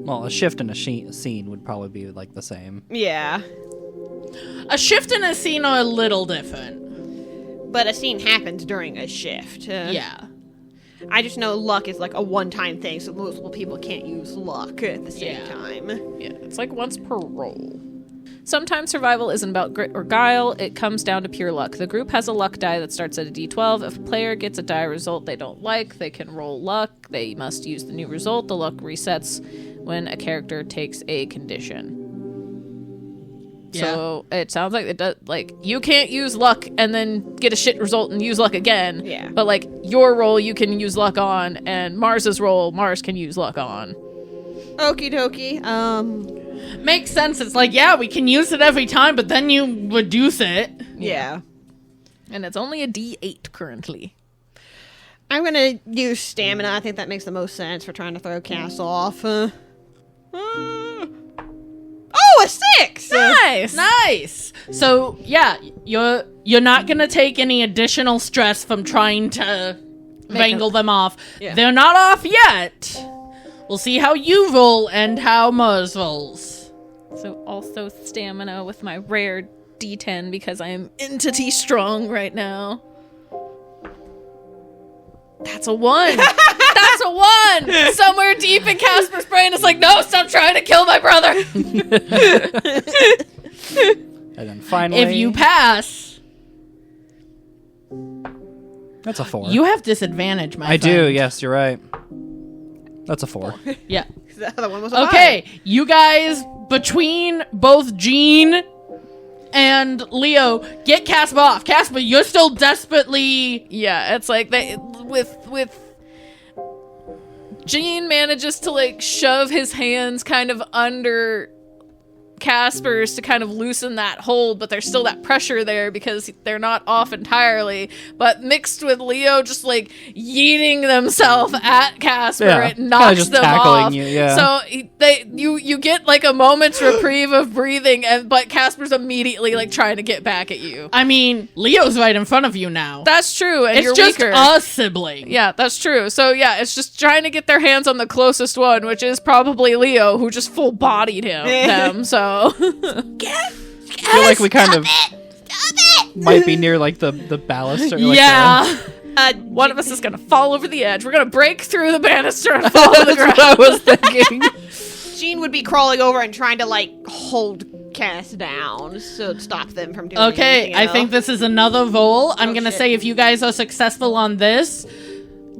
Well, a shift and a scene would probably be like the same. Yeah. A shift and a scene are a little different. But a scene happens during a shift. Yeah. I just know luck is like a one-time thing, so multiple people can't use luck at the same Yeah. time. Yeah, it's like once per roll. Sometimes survival isn't about grit or guile, it comes down to pure luck. The group has a luck die that starts at a d12. If a player gets a die result they don't like, they can roll luck. They must use the new result. The luck resets when a character takes a condition. Yeah. So it sounds like it does. Like you can't use luck and then get a shit result and use luck again. Yeah. But like your roll, you can use luck on, and Mars's roll, Mars can use luck on. Okie dokie. Makes sense. It's like, yeah, we can use it every time, but then you reduce it. Yeah. And it's only a d8 currently. I'm gonna use stamina. I think that makes the most sense for trying to throw Cass off. Oh, a 6! Nice. Nice. So yeah, you're not gonna take any additional stress from trying to wrangle them off. Yeah. They're not off yet. We'll see how you roll and how Mars rolls. So also stamina with my rare d10 because I am entity strong right now. That's a 1. That's a 1. Somewhere deep in Casper's brain is like, no, stop trying to kill my brother. And then finally, If you pass, that's a 4. you have disadvantage, my I friend. do. Yes, you're right. That's a 4. Yeah. The other one was a Okay, you guys, between both Jean and Leo, get Kaspar off. Kaspar, you're still desperately... Yeah, it's like they with Gene manages to like shove his hands kind of under Casper's to kind of loosen that hold, but there's still that pressure there because they're not off entirely. But mixed with Leo just like yeeting themselves at Casper, Yeah, it kinda knocks just them tackling off. you, yeah. So you get like a moment's reprieve of breathing, but Casper's immediately like trying to get back at you. I mean, Leo's right in front of you now. That's true, and It's you're just weaker. a sibling. Yeah, that's true. So yeah, it's just trying to get their hands on the closest one, which is probably Leo, who just full bodied them. So I feel like we kind of might be near like the ballast. Or, like, Yeah. one of us is gonna fall over the edge. We're gonna break through the banister and fall to the ground. That's what I was thinking. Jean would be crawling over and trying to like hold Cass down so to stop them from doing Okay, anything I else. think this is another roll. I'm gonna shit. say if you guys are successful on this,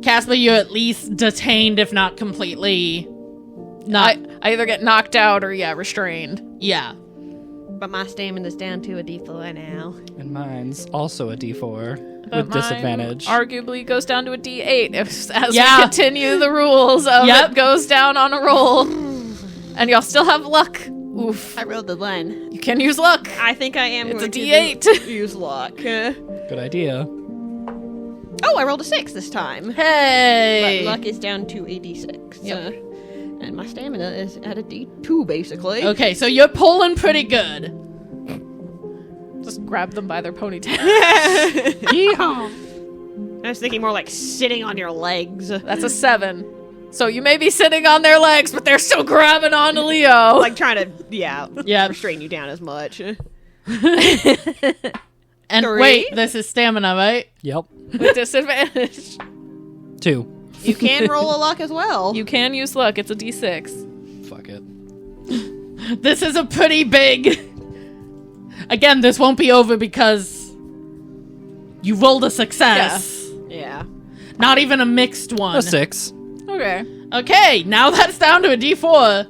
Kaspar, you're at least detained, if not completely. Not. I either get knocked out or restrained. Yeah. But my stamina's down to a D4 now. And mine's also a D4 But with mine disadvantage. arguably goes down to a D8 as Yeah. we continue the rules of Yep. it goes down on a roll. And y'all still have luck. Oof. I rolled the 1. You can use luck. I think I am It's a going D8. to use luck. Good idea. Oh, I rolled a 6 this time. Hey. But luck is down to a D6. Yep. And my stamina is at a D2, basically. Okay, so you're pulling pretty good. Just grab them by their ponytail. I was thinking more like sitting on your legs. That's a 7. So you may be sitting on their legs, but they're still grabbing onto Leo. Like trying to, Yeah. restrain you down as much. And 3. wait, this is stamina, right? Yep. with disadvantage. 2. You can roll a luck as well. You can use luck. It's a D6. Fuck it. This is a pretty big... Again, this won't be over because you rolled a success. Yeah. Not even a mixed one. A 6. Okay. Okay, now that's down to a D4.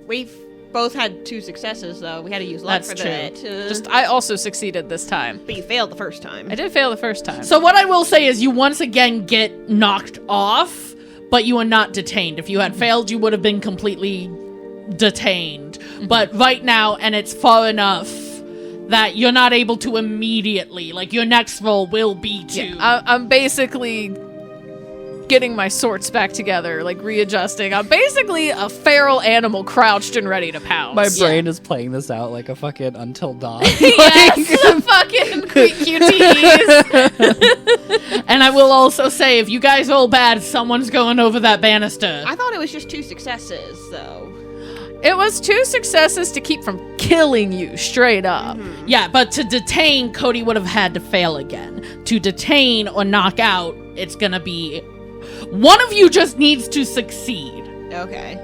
We've both had 2 successes, though. We had to use luck That's for true. that. I also succeeded this time. But you failed the first time. I did fail the first time. So what I will say is you once again get knocked off, but you are not detained. If you had failed, you would have been completely detained. But right now, and it's far enough that you're not able to immediately, like your next roll will be to... I'm basically getting my sorts back together, like readjusting. I'm basically a feral animal crouched and ready to pounce. My brain is playing this out like a fucking Until Dawn. Yes, the fucking QTEs. And I will also say, if you guys roll bad, someone's going over that banister. I thought it was just 2 successes, though. It was 2 successes to keep from killing you, straight up. Yeah, but to detain, Cody would have had to fail again. To detain or knock out, it's gonna be... One of you just needs to succeed. Okay.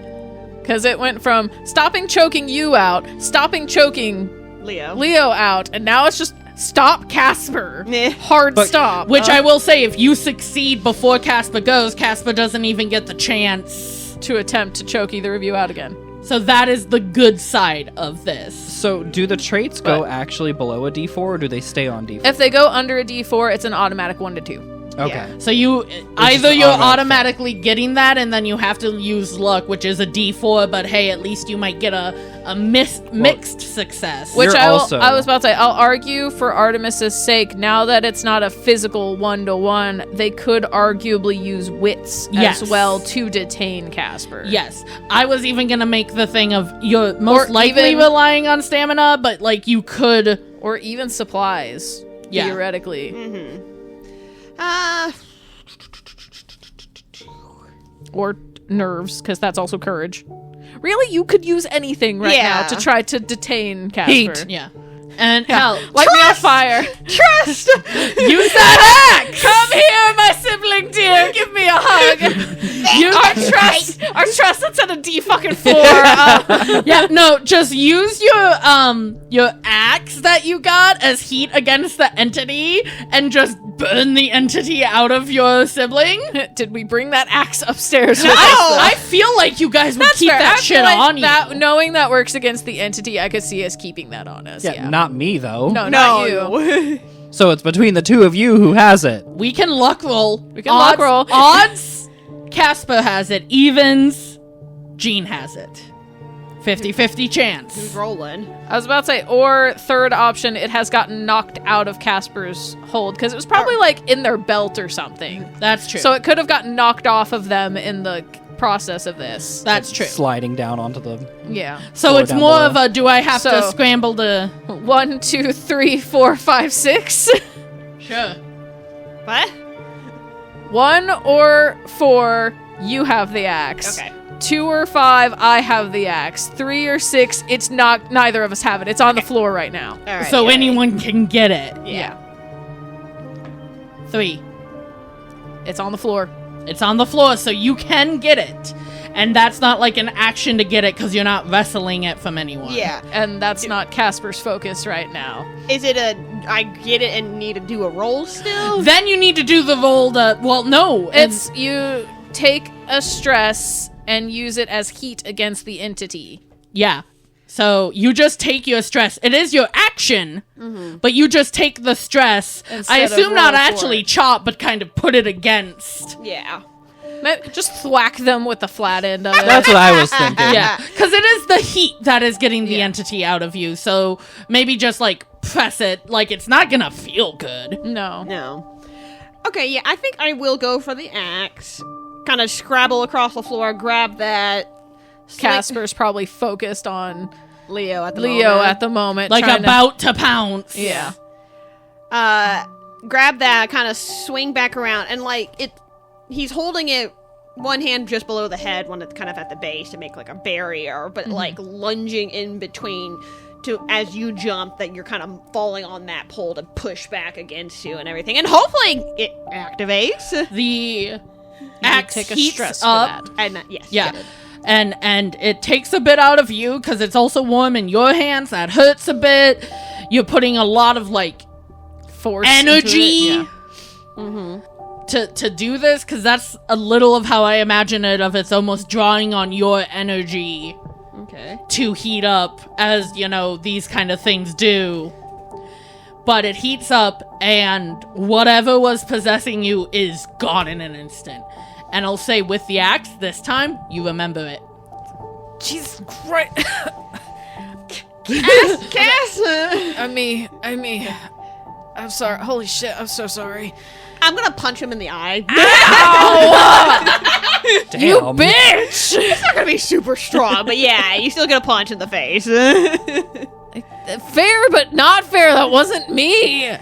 Because it went from stopping choking you out, stopping choking Leo out, and now it's just stop Kaspar. Meh. Hard stop. Which I will say, if you succeed before Kaspar goes, Kaspar doesn't even get the chance to attempt to choke either of you out again. So that is the good side of this. So do the traits go actually below a D4 or do they stay on D4? If they go under a D4, it's an automatic 1 to 2. Okay. Yeah. So you either you're automatically getting that, and then you have to use luck, which is a D4. But hey, at least you might get a mixed success. Which You're I also- was about to say, I'll argue for Artemis's sake, now that it's not a physical 1-to-1, they could arguably use wits Yes. as well to detain Kaspar. Yes, I was even gonna make the thing of you're most Or likely even- relying on stamina, but like you could. Or even supplies, Yeah. theoretically. Or nerves, because that's also courage. Really, you could use anything right Yeah. now to try to detain Kaspar. Heat. Yeah, and hell, Light me on fire. Trust! use that axe. Come here, my sibling dear. Give me a hug. Our trust, it's at a D fucking 4. Yeah, no, just use your axe that you got as heat against the entity, and just burn the entity out of your sibling. Did we bring that axe upstairs with us? I feel like you guys would keep Fair. that I shit feel like on that, you. Knowing that works against the entity, I could see us keeping that on us. Yeah. Not me, though. No, not you. So it's between the two of you who has it. We can luck roll. We can luck roll. Odds, Kaspar has it. Evens, Jean has it. 50-50 Who's chance. rolling? I was about to say, or third option, it has gotten knocked out of Kaspar's hold, because it was probably like in their belt or something. That's true. So it could have gotten knocked off of them in the process of this. That's true. Sliding down onto the... Yeah. So Slow it's down more below. of a do I have to So- scramble to... 1, 2, 3, 4, 5, 6. Sure. What? 1 or 4, you have the axe. Okay. 2 or 5, I have the axe. 3 or 6, it's not. Neither of us have it. It's on the floor right now. All right. So yeah. anyone can get it. Yeah. 3. It's on the floor. It's on the floor, so you can get it. And that's not like an action to get it because you're not wrestling it from anyone. Yeah. And that's not Kaspar's focus right now. Is it a I get it and need to do a roll still? Then you need to do the roll to... Well, no. It's you take a stress and use it as heat against the entity. Yeah. So you just take your stress. It is your action, but you just take the stress. Instead I of assume not roll for actually it. chop, but kind of put it against. Yeah. Just thwack them with the flat end of it. That's what I was thinking. Yeah. Because it is the heat that is getting the Yeah. entity out of you. So maybe just like press it. Like it's not going to feel good. No. No. Okay, yeah, I think I will go for the axe. Kind of scrabble across the floor, grab that. Kaspar's probably focused on Leo at the Leo moment. at the moment. Like trying about to pounce. Yeah. Grab that, kind of swing back around, and he's holding it one hand just below the head, one that's kind of at the base to make like a barrier, but like lunging in between to as you jump that you're kind of falling on that pole to push back against you and everything, and hopefully it activates. The axe take a heats stress for up. that. And yes, Yeah. get it. And it takes a bit out of you because it's also warm in your hands. That hurts a bit. You're putting a lot of like Force into energy it, yeah. to do this because that's a little of how I imagine it. Of it's almost drawing on your energy Okay. to heat up, as you know these kind of things do. But it heats up, and whatever was possessing you is gone in an instant. And I'll say with the axe this time, you remember it. Jesus Christ. Cass! I mean, I'm sorry. Holy shit, I'm so sorry. I'm gonna punch him in the eye. Damn. You bitch! It's not gonna be super strong, but yeah, you still get a punch in the face. Fair, but not fair. That wasn't me.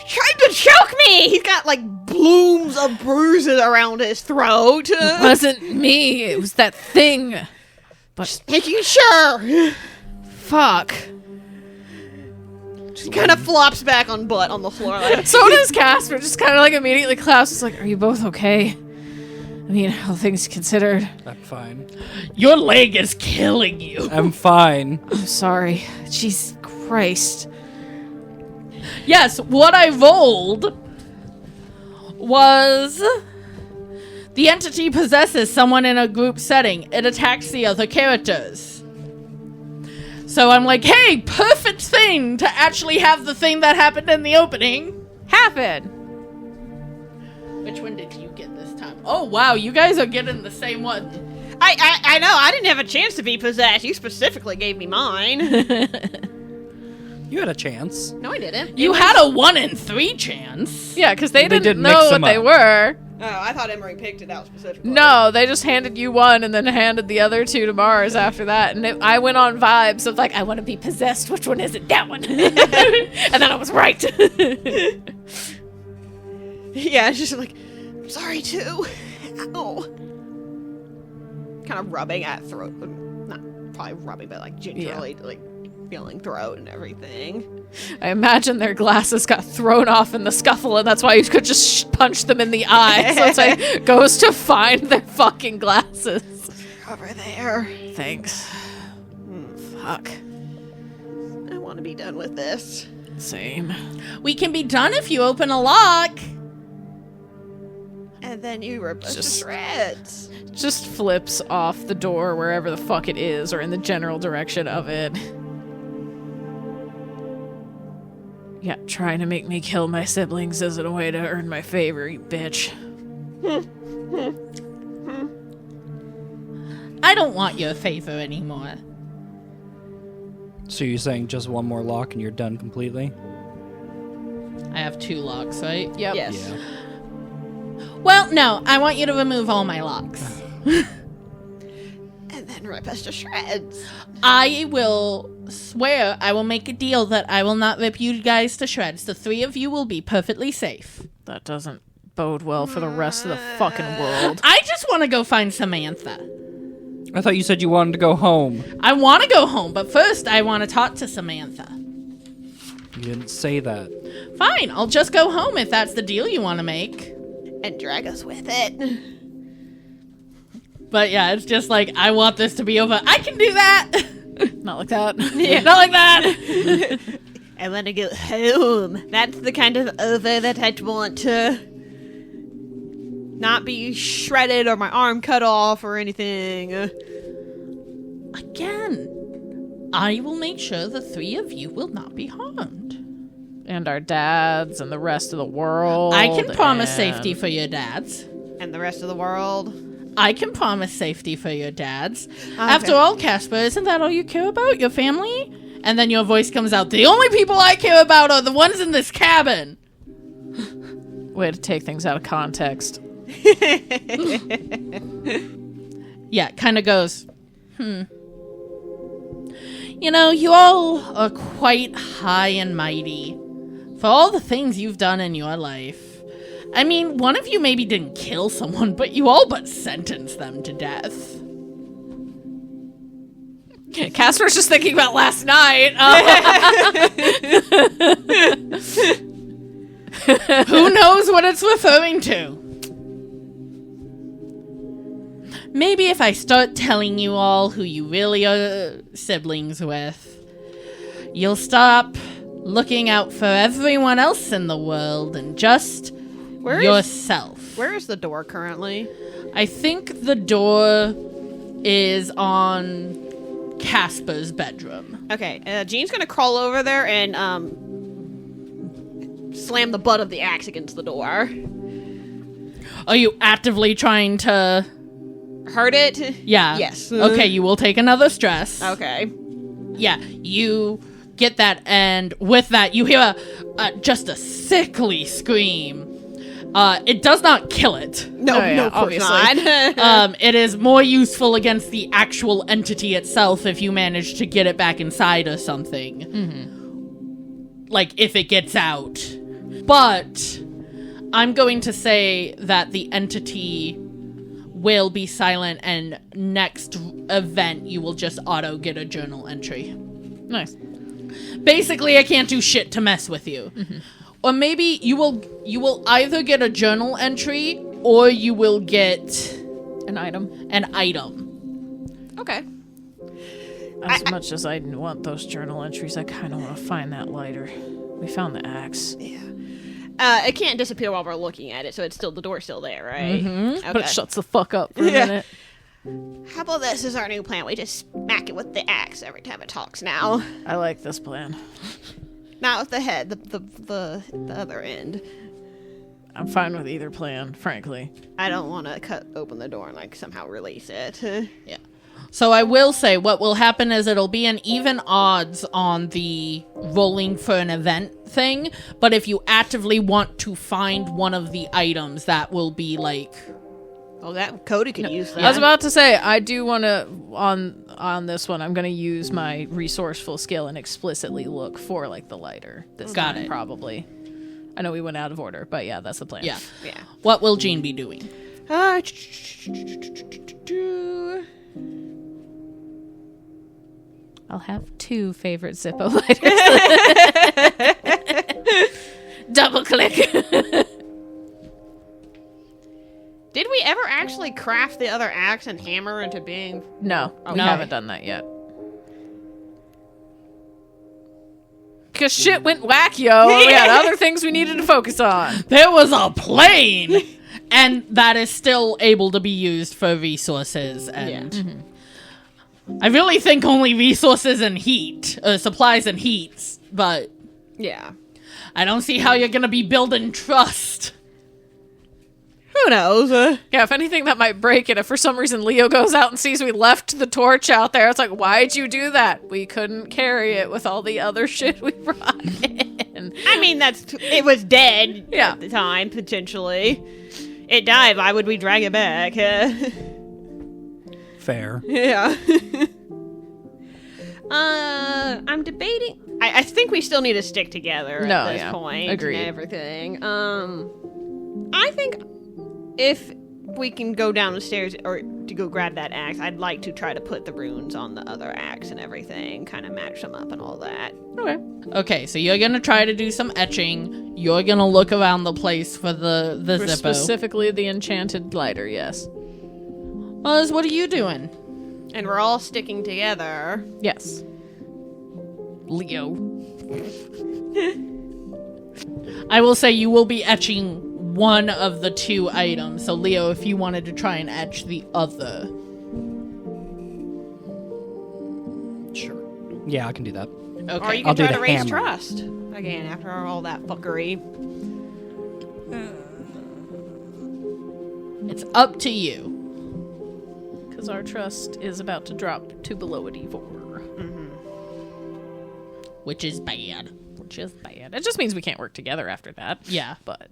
Tried to choke me! He's got, like, blooms of bruises around his throat. It wasn't me. It was that thing. But Making sure! fuck. Just kind of flops back on butt on the floor. Like, So does Kaspar. Just kind of like immediately collapses. Like, are you both okay? I mean, all things considered. I'm fine. Your leg is killing you. I'm fine. I'm sorry. Jesus Christ. Yes, what I rolled was the entity possesses someone in a group setting. It attacks the other characters. So I'm like, hey, perfect thing to actually have the thing that happened in the opening. Happen. Which one did you get this time? Oh, wow, you guys are getting the same one. I know, I didn't have a chance to be possessed. You specifically gave me mine. You had a chance. No, I didn't. You had a 1 in 3 chance. Yeah, because they didn't did mix know what them they up. were. Oh, I thought Emery picked it out specifically. No, they just handed you one and then handed the other two to Mars after that. And I went on vibes of like, I want to be possessed. Which one is it? That one. And then I was right. Yeah, it's just like, I'm sorry too. Ow. Kind of rubbing at throat. Not probably rubbing, but like gingerly, like feeling throat and everything. I imagine their glasses got thrown off in the scuffle, and that's why you could just punch them in the eye. So it's like goes to find their fucking glasses. Over there. Thanks. Fuck. I want to be done with this. Same. We can be done if you open a lock. And then you rip us to Just- shreds. Just flips off the door wherever the fuck it is, or in the general direction of it. Yeah, trying to make me kill my siblings isn't a way to earn my favor, you bitch. I don't want your favor anymore. So you're saying just one more lock and you're done completely? I have 2 locks, right? Yep. Yes. Yeah. Well, no, I want you to remove all my locks. And then rip us to shreds. I will swear I will make a deal that I will not rip you guys to shreds. The 3 of you will be perfectly safe. That doesn't bode well for the rest of the fucking world. I just want to go find Samantha. I thought you said you wanted to go home. I want to go home, but first I want to talk to Samantha. You didn't say that. Fine, I'll just go home if that's the deal you want to make. And drag us with it. But yeah, it's just like, I want this to be over. I can do that! Not like that. Not like that! I want to go home. That's the kind of over that I'd want to not be shredded or my arm cut off or anything. Again, I will make sure the 3 of you will not be harmed. And our dads and the rest of the world. I can promise and- safety for your dads. And the rest of the world. I can promise safety for your dads. After all, Kaspar, isn't that all you care about? Your family? And then your voice comes out, the only people I care about are the ones in this cabin. Way to take things out of context. Yeah, kind of goes, You know, you all are quite high and mighty for all the things you've done in your life. I mean, one of you maybe didn't kill someone, but you all but sentenced them to death. Casper's just thinking about last night. Who knows what it's referring to? Maybe if I start telling you all who you really are siblings with, you'll stop looking out for everyone else in the world and just yourself. Where is the door currently? I think the door is on Caspar's bedroom. Okay, Jean's gonna crawl over there and slam the butt of the axe against the door. Are you actively trying to... Hurt it? Yeah. Yes. Okay, you will take another stress. Okay. Yeah, you get that, and with that, you hear just a sickly scream. It does not kill it. No, no, obviously. not. It is more useful against the actual entity itself if you manage to get it back inside or something. Mm-hmm. Like, if it gets out. But I'm going to say that the entity will be silent, and next event you will just auto get a journal entry. Nice. Basically, I can't do shit to mess with you. Mm-hmm. Or maybe you will either get a journal entry or you will get An item. Okay. Much as I want those journal entries, I kind of want to find that lighter. We found the axe. Yeah. It can't disappear while we're looking at it, so it's still the door's still there, right? Mm-hmm. Okay. But it shuts the fuck up for a minute. How about this is our new plan? We just smack it with the axe every time it talks now. I like this plan. Not with the head, the other end. I'm fine with either plan, frankly. I don't want to cut open the door and like somehow release it. Yeah. So I will say what will happen is it'll be an even odds on the rolling for an event thing, but if you actively want to find one of the items, that will be like... Oh, that Cody could use that. I was about to say, I do want to, on this one, I'm going to use my resourceful skill and explicitly look for, like, the lighter. This Got time, it. Probably. I know we went out of order, but yeah, that's the plan. Yeah. Yeah. What will Jean be doing? I'll have 2 favorite Zippo lighters. Double click. Did we ever actually craft the other axe and hammer into being... No, we No. haven't done that yet. Because shit went whack, yo. We had other things we needed to focus on. There was a plane! And that is still able to be used for resources, and... I really think only resources and heat, supplies and heats, but Yeah. I don't see how you're gonna be building trust. Who knows? Yeah, if anything, that might break it. If for some reason Leo goes out and sees we left the torch out there, it's like, why'd you do that? We couldn't carry it with all the other shit we brought in. I mean, it was dead Yeah. at the time, potentially. It died. Why would we drag it back? Fair. Yeah. I'm debating. I think we still need to stick together No, at this yeah. point. Agreed. And everything. I think if we can go down the stairs or to go grab that axe, I'd like to try to put the runes on the other axe and everything, kind of match them up and all that. Okay. Okay, so you're gonna try to do some etching. You're gonna look around the place for the Zippo. Specifically the enchanted lighter, yes. Buzz, what are you doing? And we're all sticking together. Yes. Leo. I will say you will be etching one of the 2 items. So Leo, if you wanted to try and etch the other. Sure. Yeah, I can do that. Okay. Or you I'll can do try to the raise hammer. trust. Again, after all that fuckery. It's up to you. Because our trust is about to drop to below a D4. Which is bad. Which is bad. It just means we can't work together after that. Yeah. But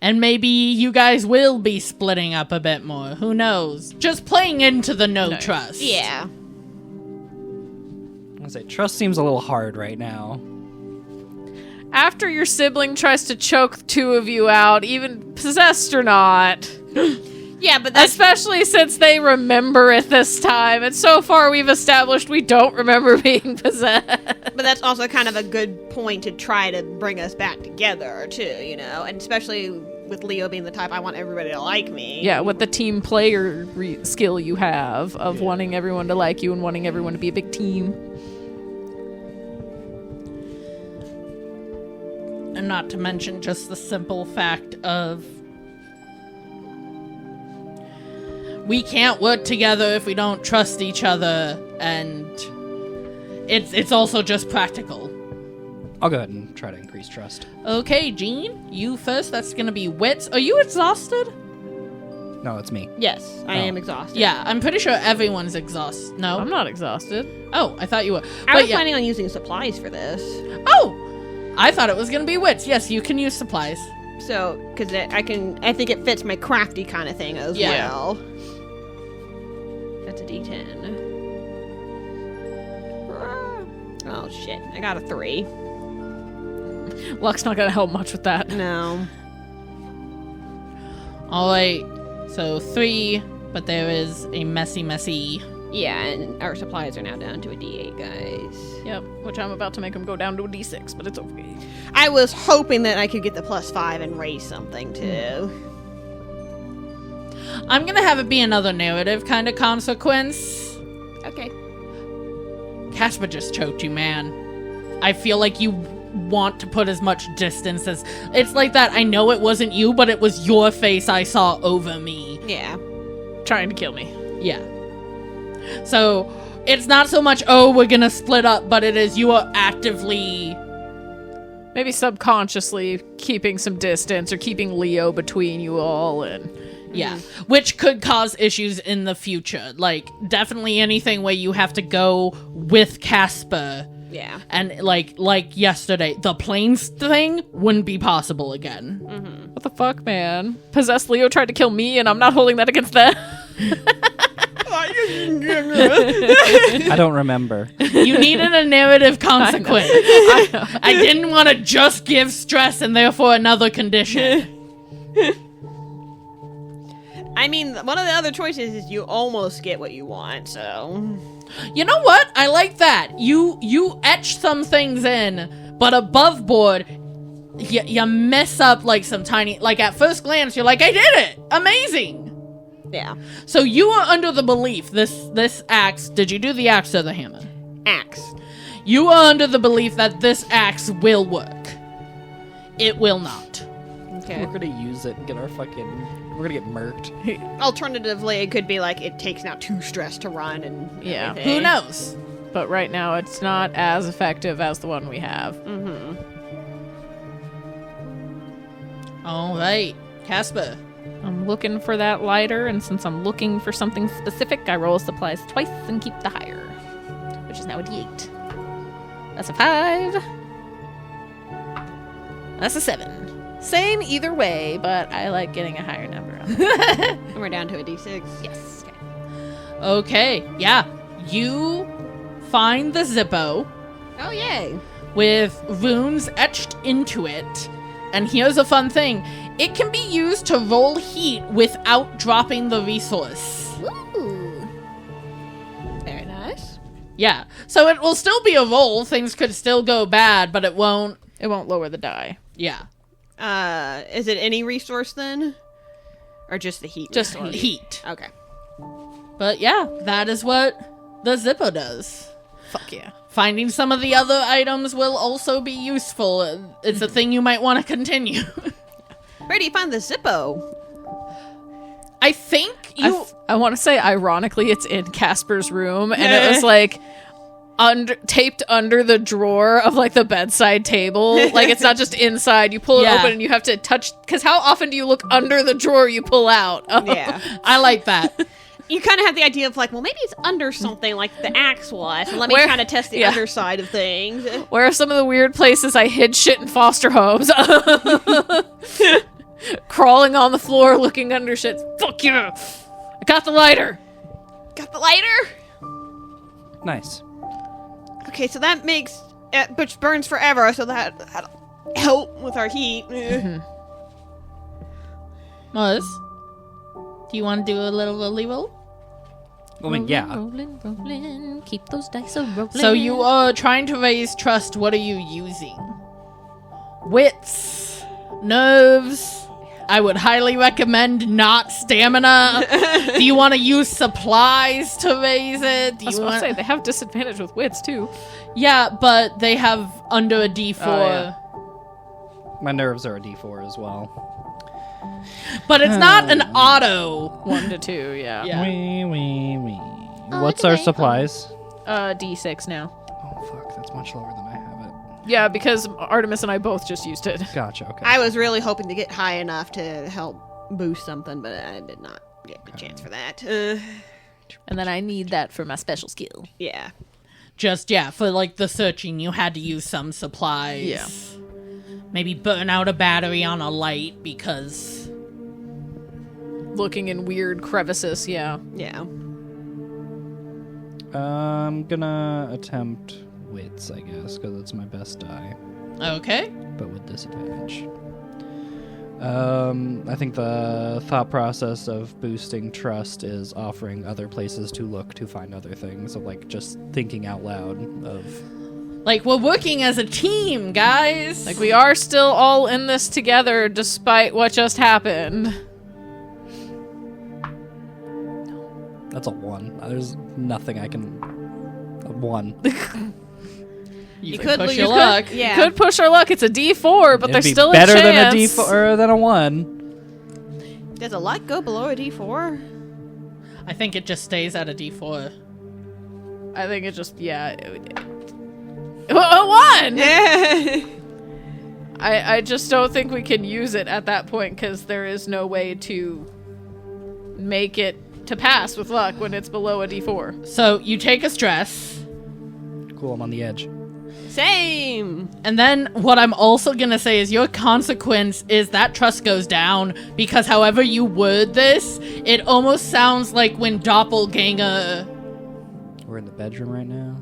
And maybe you guys will be splitting up a bit more. Who knows? Just playing into the no trust. Yeah. I say trust seems a little hard right now. after your sibling tries to choke the 2 of you out, even possessed or not. Yeah, but that's... Especially since they remember it this time. And so far we've established we don't remember being possessed. But that's also kind of a good point to try to bring us back together, too, you know? And especially with Leo being the type, I want everybody to like me. Yeah, with the team player skill you have of wanting everyone to like you and wanting everyone to be a big team. And not to mention just the simple fact of we can't work together if we don't trust each other, and it's also just practical. I'll go ahead and try to increase trust. Okay, Jean, you first. That's gonna be wits. Are you exhausted? No, it's me. Yes, I am exhausted. Yeah, I'm pretty sure everyone's exhausted. No? I'm not exhausted. Oh, I thought you were. I But was yeah. planning on using supplies for this. Oh! I thought it was going to be wits. Yes, you can use supplies. So, because I think it fits my crafty kind of thing as Yeah. well. That's a D10. Oh shit! I got a 3. Luck's not gonna help much with that. No. All right. So 3, but there is a messy. Yeah, and our supplies are now down to a D8, guys. Yep, which I'm about to make him go down to a D6, but it's okay. I was hoping that I could get the +5 and raise something too. I'm going to have it be another narrative kind of consequence. Okay. Kaspar just choked you, man. I feel like you want to put as much distance as... It's like that, I know it wasn't you, but it was your face I saw over me. Yeah. Trying to kill me. Yeah. So, it's not so much, oh, we're gonna split up, but it is you are actively... Maybe subconsciously keeping some distance or keeping Leo between you all and... Yeah. Which could cause issues in the future. Like, definitely anything where you have to go with Kaspar. Yeah. And, like yesterday, the planes thing wouldn't be possible again. What the fuck, man? Possessed Leo tried to kill me and I'm not holding that against them. I don't remember. You needed a narrative consequence. I didn't want to just give stress and therefore another condition. I mean, one of the other choices is you almost get what you want, so... You know what? I like that. You etch some things in, but above board, you mess up like some tiny... Like, at first glance, you're like, I did it! Amazing! Yeah. So you are under the belief, this axe... Did you do the axe or the hammer? Axe. You are under the belief that this axe will work. It will not. Okay. We're gonna use it and get our fucking... We're gonna get murked. Alternatively, it could be like, it takes now 2 stress to run and Yeah. everything. Who knows? But right now it's not as effective as the one we have. All right. Kaspar. I'm looking for that lighter, and since I'm looking for something specific, I roll supplies twice and keep the higher, which is now a D8. That's a 5. That's a 7. Same either way, but I like getting a higher number. And we're down to a D6. Yes. Okay. Yeah. You find the Zippo Oh, yay. with runes etched into it. And here's a fun thing. It can be used to roll heat without dropping the resource. Ooh. Very nice. Yeah. So it will still be a roll. Things could still go bad, but it won't. It won't lower the die. Yeah. Is it any resource then? Or just the heat? Just resource? heat. Okay. But yeah, that is what the Zippo does. Fuck yeah. Finding some of the other items will also be useful. It's a thing you might want to continue. Where do you find the Zippo? I think you... I want to say, ironically, it's in Casper's room, and it was like taped under the drawer of like the bedside table. Like it's not just inside. You pull it Yeah. open and you have to touch. Because how often do you look under the drawer you pull out? Yeah. I like that. You kind of have the idea of like, well, maybe it's under something like the axe was. And let me Where- kind of test the yeah. underside of things. Where are some of the weird places I hid shit in foster homes? Crawling on the floor, looking under shit. Fuck you! I got the lighter. Got the lighter? Nice. Okay, so that makes... which burns forever, so that'll help with our heat. Muzz, do you want to do a little rolly roll? I mean, yeah. Rolling, keep those dice a rolling. So you are trying to raise trust. What are you using? Wits, nerves. I would highly recommend not stamina. Do you want to use supplies to raise it? Do I was you about to want... say, they have disadvantage with wits, too. Yeah, but they have under a D4. Oh, yeah. My nerves are a D4 as well. But it's not an auto. 1 to 2, yeah. Yeah. Wee. What's our supplies? D6 now. Oh, fuck. That's much lower than I have it. Yeah, because Artemis and I both just used it. Gotcha, okay. I was really hoping to get high enough to help boost something, but I did not. get the chance for that. And then I need that for my special skill. Yeah. Just, yeah, for, like, the searching, you had to use some supplies. Yeah. Maybe burn out a battery on a light, because... Looking in weird crevices, yeah. Yeah. I'm gonna attempt wits, I guess, because it's my best die, Okay. but with disadvantage. I think the thought process of boosting trust is offering other places to look to find other things, of like just thinking out loud of... Like, we're working as a team, guys! Like, we are still all in this together despite what just happened. That's a 1. There's nothing I can... A 1. You could push lose- your you luck. Yeah. Could push our luck. It's a D4, but It'd there's be still better a chance. than a D4 or than a 1. Does a luck go below a D4? I think it just stays at a D4. I think it just, yeah. A 1! I just don't think we can use it at that point because there is no way to make it to pass with luck when it's below a D4. So, you take a stress, Cool, I'm on the edge. Same. and then what I'm also gonna say is your consequence is that trust goes down, because however you word this, it almost sounds like when doppelganger... We're in the bedroom right now.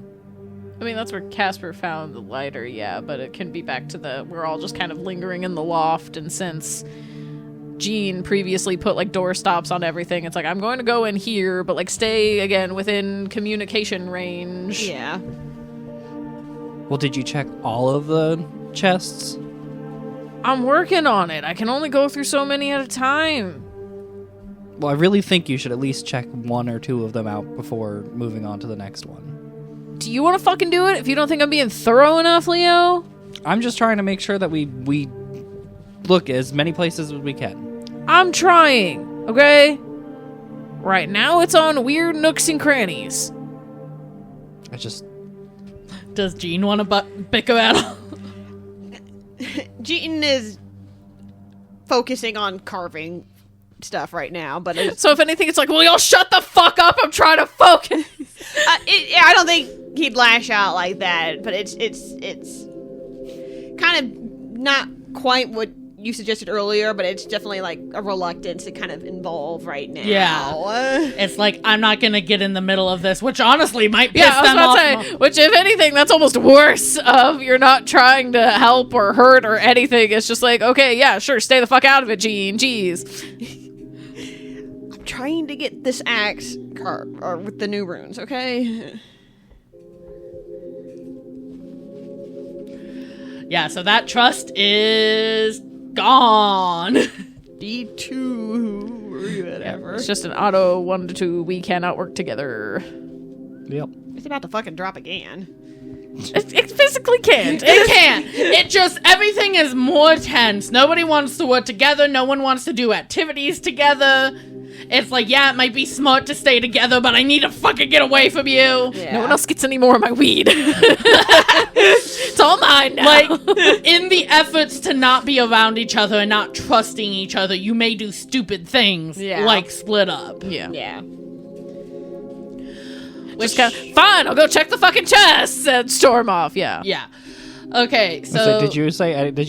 I mean, that's where Kaspar found the lighter, yeah, but it can be back to we're all just kind of lingering in the loft, and since Jean previously put, like, door stops on everything, it's like, I'm going to go in here, but, like, stay, again, within communication range. Yeah. Well, did you check all of the chests? I'm working on it. I can only go through so many at a time. Well, I really think you should at least check 1 or 2 of them out before moving on to the next one. Do you want to fucking do it if you don't think I'm being thorough enough, Leo? I'm just trying to make sure that we look as many places as we can. I'm trying, okay? Right now it's on weird nooks and crannies. I just... Does Jean want to bicker at all? Jean is focusing on carving stuff right now, but it's, So if anything, it's like, well, y'all shut the fuck up. I'm trying to focus. I don't think he'd lash out like that. But it's kind of not quite what you suggested earlier, but it's definitely like a reluctance to kind of involve right now. Yeah. It's like, I'm not gonna get in the middle of this, which honestly might piss Yeah, I was them about off. to say, which if anything, that's almost worse of you're not trying to help or hurt or anything. It's just like, okay, yeah, sure, stay the fuck out of it, Jean. Jeez. I'm trying to get this axe carved or with the new runes, okay? Yeah, so that trust is gone. D2 or whatever. It's just an auto 1 to 2. We cannot work together. Yep. It's about to fucking drop again. It physically can't. It can't. It just, everything is more tense. Nobody wants to work together. No one wants to do activities together. It's like, yeah, it might be smart to stay together, but I need to fucking get away from you. Yeah. No one else gets any more of my weed. It's all mine now. Like, in the efforts to not be around each other and not trusting each other, you may do stupid things, Yeah. like split up. yeah. Yeah. Just kind of, fine, I'll go check the fucking chests and storm off. Yeah. Yeah. Okay, so... So did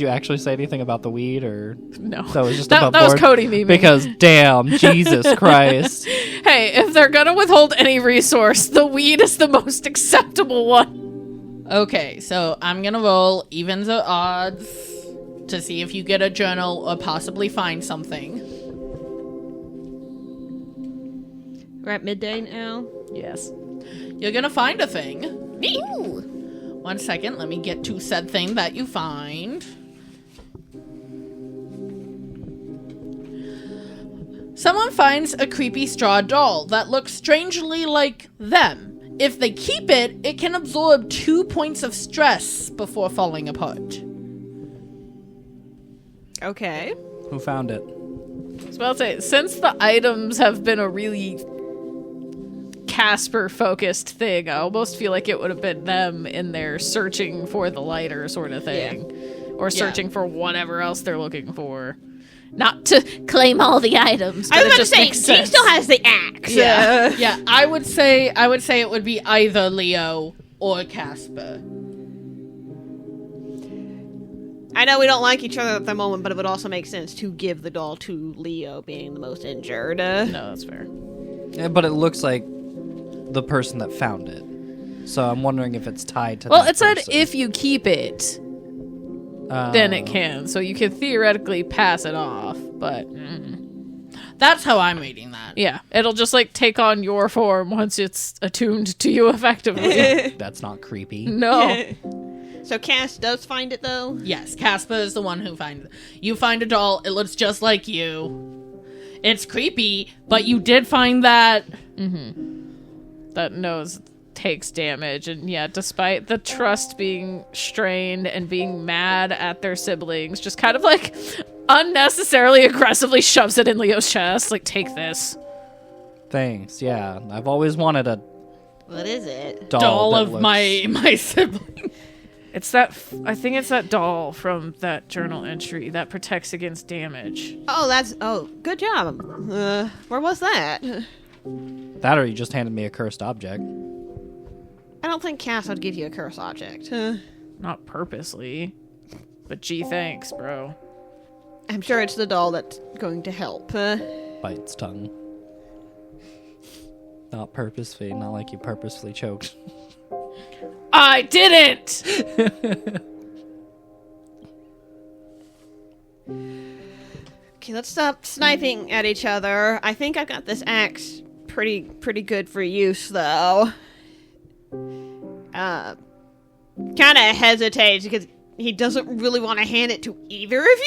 you actually say anything about the weed, or No. that was just That above was board? Cody memeing. Because damn, Jesus Christ. Hey, if they're gonna withhold any resource, the weed is the most acceptable one. Okay, so I'm gonna roll evens or odds to see if you get a journal or possibly find something. We're at midday now. Yes. You're gonna find a thing. Ooh. 1 second, let me get to said thing that you find. Someone finds a creepy straw doll that looks strangely like them. If they keep it, it can absorb 2 points of stress before falling apart. Okay. Who found it? I was about to say, since the items have been a really Kaspar-focused thing, I almost feel like it would have been them in there searching for the lighter sort of thing. Or searching for whatever else they're looking for. Not to claim all the items, but I was it about to just say, makes Jean sense. still has the axe. Yeah. Yeah, I would say it would be either Leo or Kaspar. I know we don't like each other at the moment, but it would also make sense to give the doll to Leo, being the most injured. No, that's fair. Yeah, but it looks like the person that found it. So I'm wondering if it's tied to Well, that it said person. if you keep it, then it can. So you can theoretically pass it off, but That's how I'm reading that. yeah, it'll just like take on your form once it's attuned to you effectively. That's not creepy. No. So Cass does find it, though? Yes, Kaspar is the one who finds it. You find a doll, it looks just like you. It's creepy, but you did find that. That nose takes damage, and yeah, despite the trust being strained and being mad at their siblings, just kind of like unnecessarily aggressively shoves it in Leo's chest. Like, take this. Thanks. Yeah, I've always wanted a What is it? Doll that of looks- my sibling. It's that, I think it's that doll from that journal entry that protects against damage. Oh, good job. Where was that? That, or you just handed me a cursed object. I don't think Cass would give you a curse object. Not purposely, but gee, thanks, bro. I'm sure it's the doll that's going to help. Bites tongue. Not purposefully, not like you purposefully choked. I didn't! Okay, let's stop sniping at each other. I think I've got this axe pretty good for use, though. Kind of hesitates because he doesn't really want to hand it to either of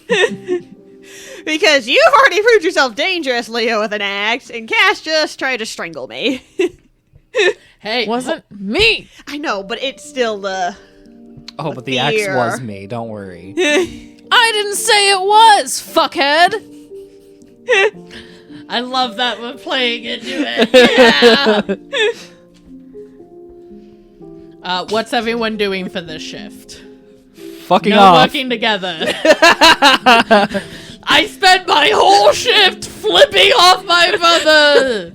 you. Because you've already proved yourself dangerous, Leo, with an axe, and Cass just tried to strangle me. Hey, Wasn't me! I know, but it's still the... Oh, but the axe fear. was me, don't worry. I didn't say it was, fuckhead! I love that we're playing into it. Yeah. What's everyone doing for this shift? Fucking No off. working together. I spent my whole shift flipping off my brother.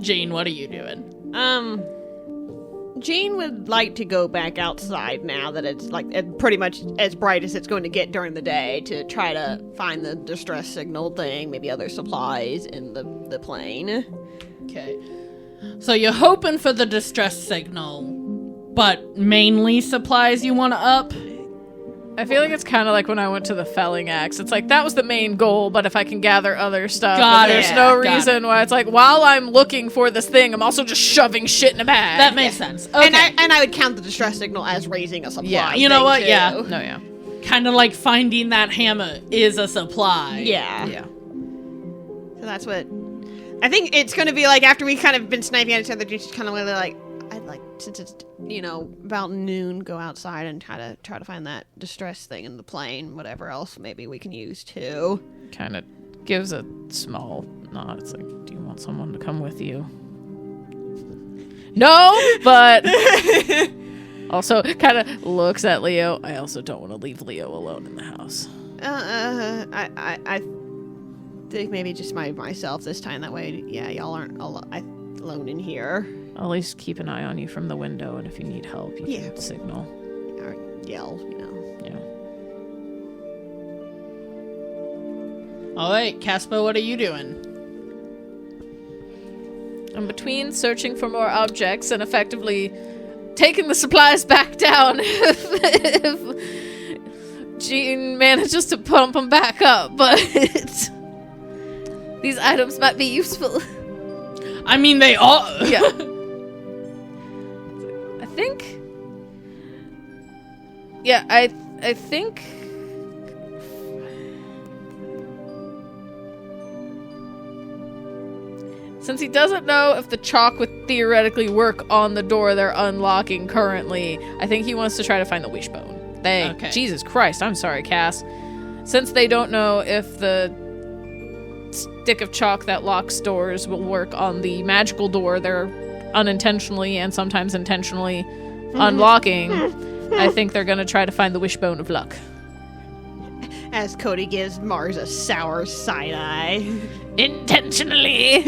Jean, what are you doing? Jean would like to go back outside now that it's like pretty much as bright as it's going to get during the day to try to find the distress signal thing, maybe other supplies in the plane. Okay. So you're hoping for the distress signal, but mainly supplies you want to up? I feel like it's kind of like when I went to the felling axe. It's like, that was the main goal, but if I can gather other stuff, Got there's it. no Got reason why it's like, while I'm looking for this thing, I'm also just shoving shit in a bag. That makes sense. Okay. And I would count the distress signal as raising a supply. Yeah. You know thing, what? too. Yeah. No, yeah. Kind of like finding that hammer is a supply. Yeah. Yeah. So that's what I think it's going to be like after we kind of been sniping at each other. Just kind of really like, I'd like to just, about noon go outside and try to find that distress thing in the plane. Whatever else maybe we can use too. Kind of gives a small nod. It's like, do you want someone to come with you? No, but also kind of looks at Leo. I also don't want to leave Leo alone in the house. I think maybe just myself this time. That way, yeah, y'all aren't alone in here. I'll at least keep an eye on you from the window, and if you need help, you Yeah. can signal. Or yell, Yeah. All right, Kaspar, what are you doing? I'm between searching for more objects and effectively taking the supplies back down if Jean manages to pump them back up, but these items might be useful. I mean, they are. Yeah. I think... Yeah, I think... Since he doesn't know if the chalk would theoretically work on the door they're unlocking currently, I think he wants to try to find the wishbone. Okay. Jesus Christ, I'm sorry, Cass. Since they don't know if the stick of chalk that locks doors will work on the magical door they're unintentionally and sometimes intentionally unlocking, I think they're gonna try to find the wishbone of luck. As Cody gives Mars a sour side eye. Intentionally!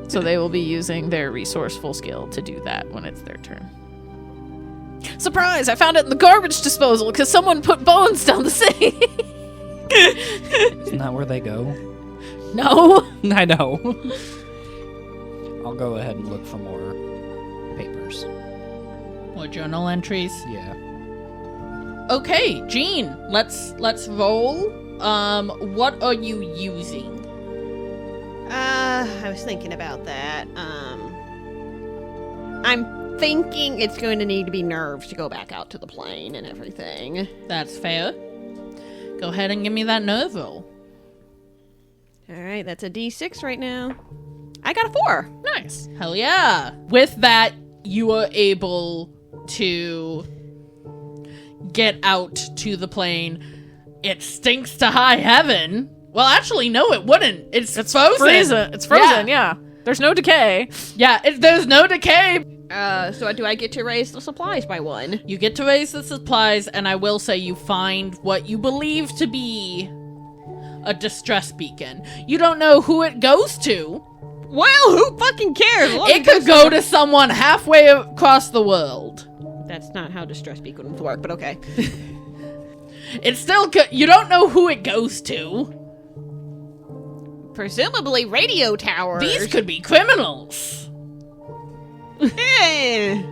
So they will be using their resourceful skill to do that when it's their turn. Surprise! I found it in the garbage disposal because someone put bones down the sink! Isn't that where they go? No! I know. I'll go ahead and look for more papers. More journal entries. Yeah. Okay, Jean, let's roll. What are you using? I was thinking about that. I'm thinking it's going to need to be nerves to go back out to the plane and everything. That's fair. Go ahead and give me that nerve roll. Alright, that's a D6 right now. I got a 4. Nice. Hell yeah. With that, you are able to get out to the plane. It stinks to high heaven. Well, actually, no, it wouldn't. It's frozen. It's frozen, yeah. There's no decay. Yeah, there's no decay. So do I get to raise the supplies by 1? You get to raise the supplies, and I will say you find what you believe to be a distress beacon. You don't know who it goes to. Well, who fucking cares? It could go to someone halfway across the world. That's not how distress beacons work, but okay. It's still you don't know who it goes to. Presumably radio towers. These could be criminals. Eh.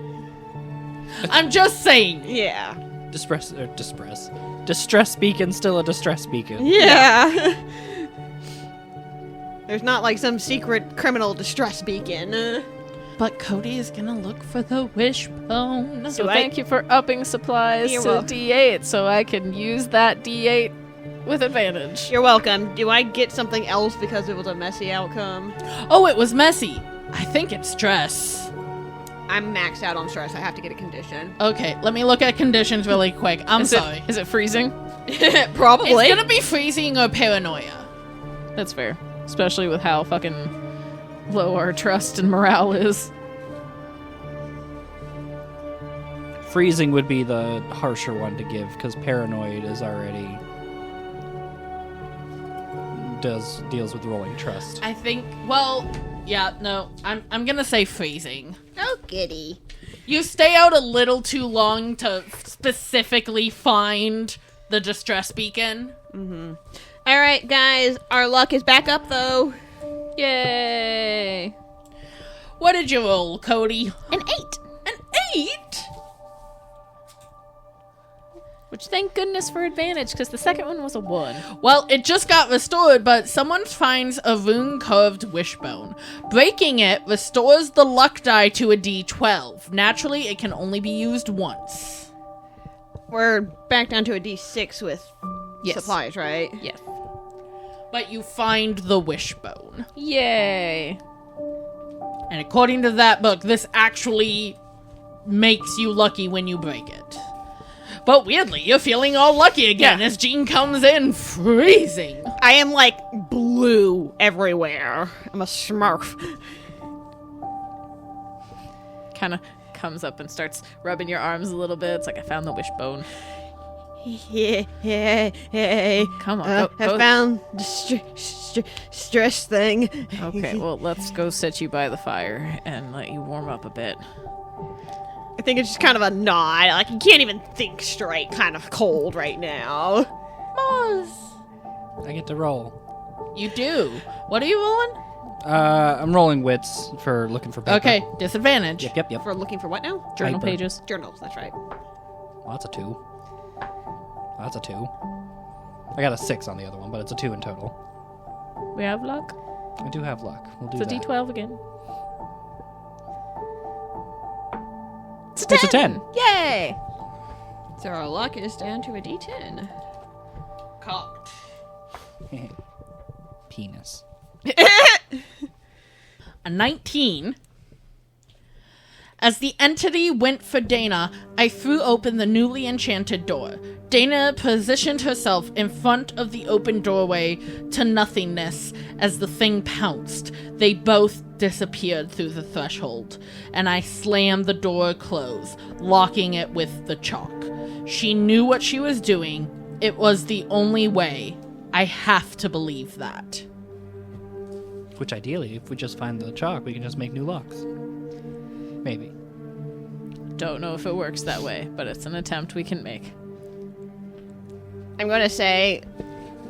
I'm just saying. Yeah. Distress beacon, still a distress beacon. Yeah. There's not like some secret criminal distress beacon. But Cody is gonna look for the wishbone. So thank you for upping supplies You're to welcome. D8 so I can use that D8 with advantage. You're welcome. Do I get something else because it was a messy outcome? Oh, it was messy. I think it's stress. I'm maxed out on stress. I have to get a condition. Okay, let me look at conditions really quick. I'm Is sorry. Is it freezing? Probably. It's gonna be freezing or paranoia. That's fair. Especially with how fucking low our trust and morale is. Freezing would be the harsher one to give, because paranoid is already deals with rolling trust. I think, well, yeah, no, I'm gonna say freezing. Oh, giddy. You stay out a little too long to specifically find the distress beacon. All right, guys. Our luck is back up, though. Yay! What did you roll, Cody? An 8. An 8? Which, thank goodness for advantage, because the second one was a 1. Well, it just got restored, but someone finds a rune-carved wishbone. Breaking it restores the luck die to a D12. Naturally, it can only be used once. We're back down to a D6 with supplies, right? Yes. But you find the wishbone. Yay! And according to that book, this actually makes you lucky when you break it. But weirdly, you're feeling all lucky again as Jean comes in freezing. I am like blue everywhere. I'm a smurf. Kind of comes up and starts rubbing your arms a little bit. It's like, I found the wishbone. Yeah. Come on, I go. found the stress thing. Okay, well, let's go sit you by the fire and let you warm up a bit. I think it's just kind of a nod. Like, you can't even think straight. Kind of cold right now. Mars. I get to roll. You do. What are you rolling? I'm rolling wits for looking for paper. Okay, disadvantage. Yep. For looking for what now? Journal Paper. pages. Journals, that's right. Well, that's a 2. That's a 2. I got a 6 on the other one, but it's a 2 in total. We have luck. I do have luck. We'll do It's a that. D12 again. It's a 10. Yay! So our luck is down to a D10. Cocked. Penis. A 19. As the entity went for Dana, I threw open the newly enchanted door. Dana positioned herself in front of the open doorway to nothingness as the thing pounced. They both disappeared through the threshold, and I slammed the door closed, locking it with the chalk. She knew what she was doing. It was the only way. I have to believe that. Which ideally, if we just find the chalk, we can just make new locks. Maybe. Don't know if it works that way, but it's an attempt we can make. I'm going to say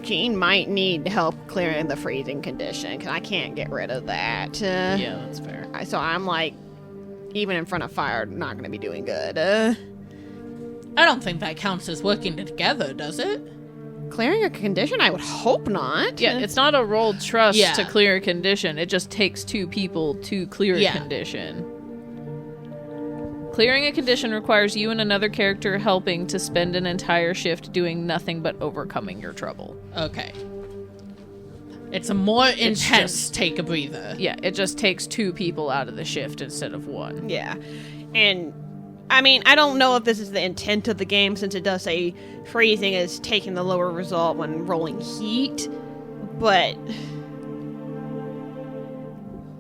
Jean might need help clearing the freezing condition, because I can't get rid of that. Yeah, that's fair. So I'm like, even in front of fire, not going to be doing good. I don't think that counts as working together, does it? Clearing a condition? I would hope not. Yeah, it's not a rolled trust Yeah. to clear a condition. It just takes 2 people to clear a Yeah. condition. Clearing a condition requires you and another character helping to spend an entire shift doing nothing but overcoming your trouble. Okay. It's a more intense just- take a breather. Yeah, it just takes 2 people out of the shift instead of 1. Yeah. And, I mean, I don't know if this is the intent of the game, since it does say freezing is taking the lower result when rolling heat, but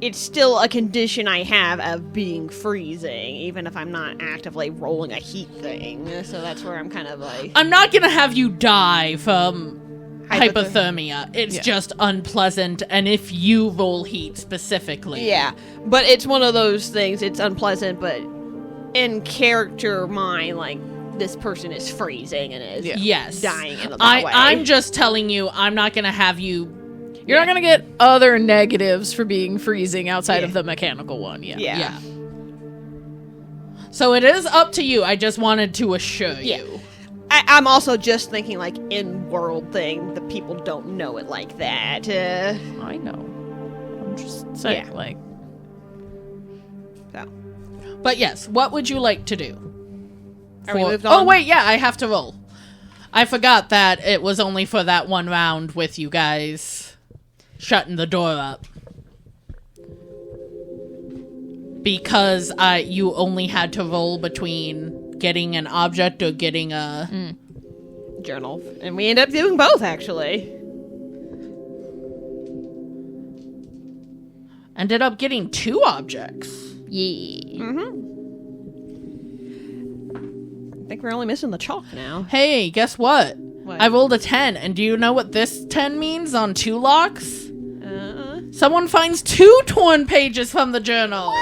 it's still a condition I have of being freezing, even if I'm not actively rolling a heat thing. So that's where I'm kind of like... I'm not gonna have you die from hypothermia. It's Yeah. just unpleasant, and if you roll heat specifically. Yeah, but it's one of those things, it's unpleasant, but in character mind, like, this person is freezing and is Yes. dying in that way. I'm just telling you, I'm not gonna have you... You're not going to get other negatives for being freezing outside Yeah. of the mechanical one. Yeah. Yeah. So it is up to you. I just wanted to assure Yeah. you. I'm also just thinking, like, in-world thing, the people don't know it like that. I know. I'm just saying, Yeah. like... So. But yes, what would you like to do? Are we moved Oh, on? wait, yeah, I have to roll. I forgot that it was only for that one round with you guys shutting the door up. Because you only had to roll between getting an object or getting a... Journal. And we end up doing both, actually. Ended up getting 2 objects. Yeah. I think we're only missing the chalk now. Hey, guess what? What? I rolled a 10, and do you know what this 10 means on 2 locks? Someone finds 2 torn pages from the journal.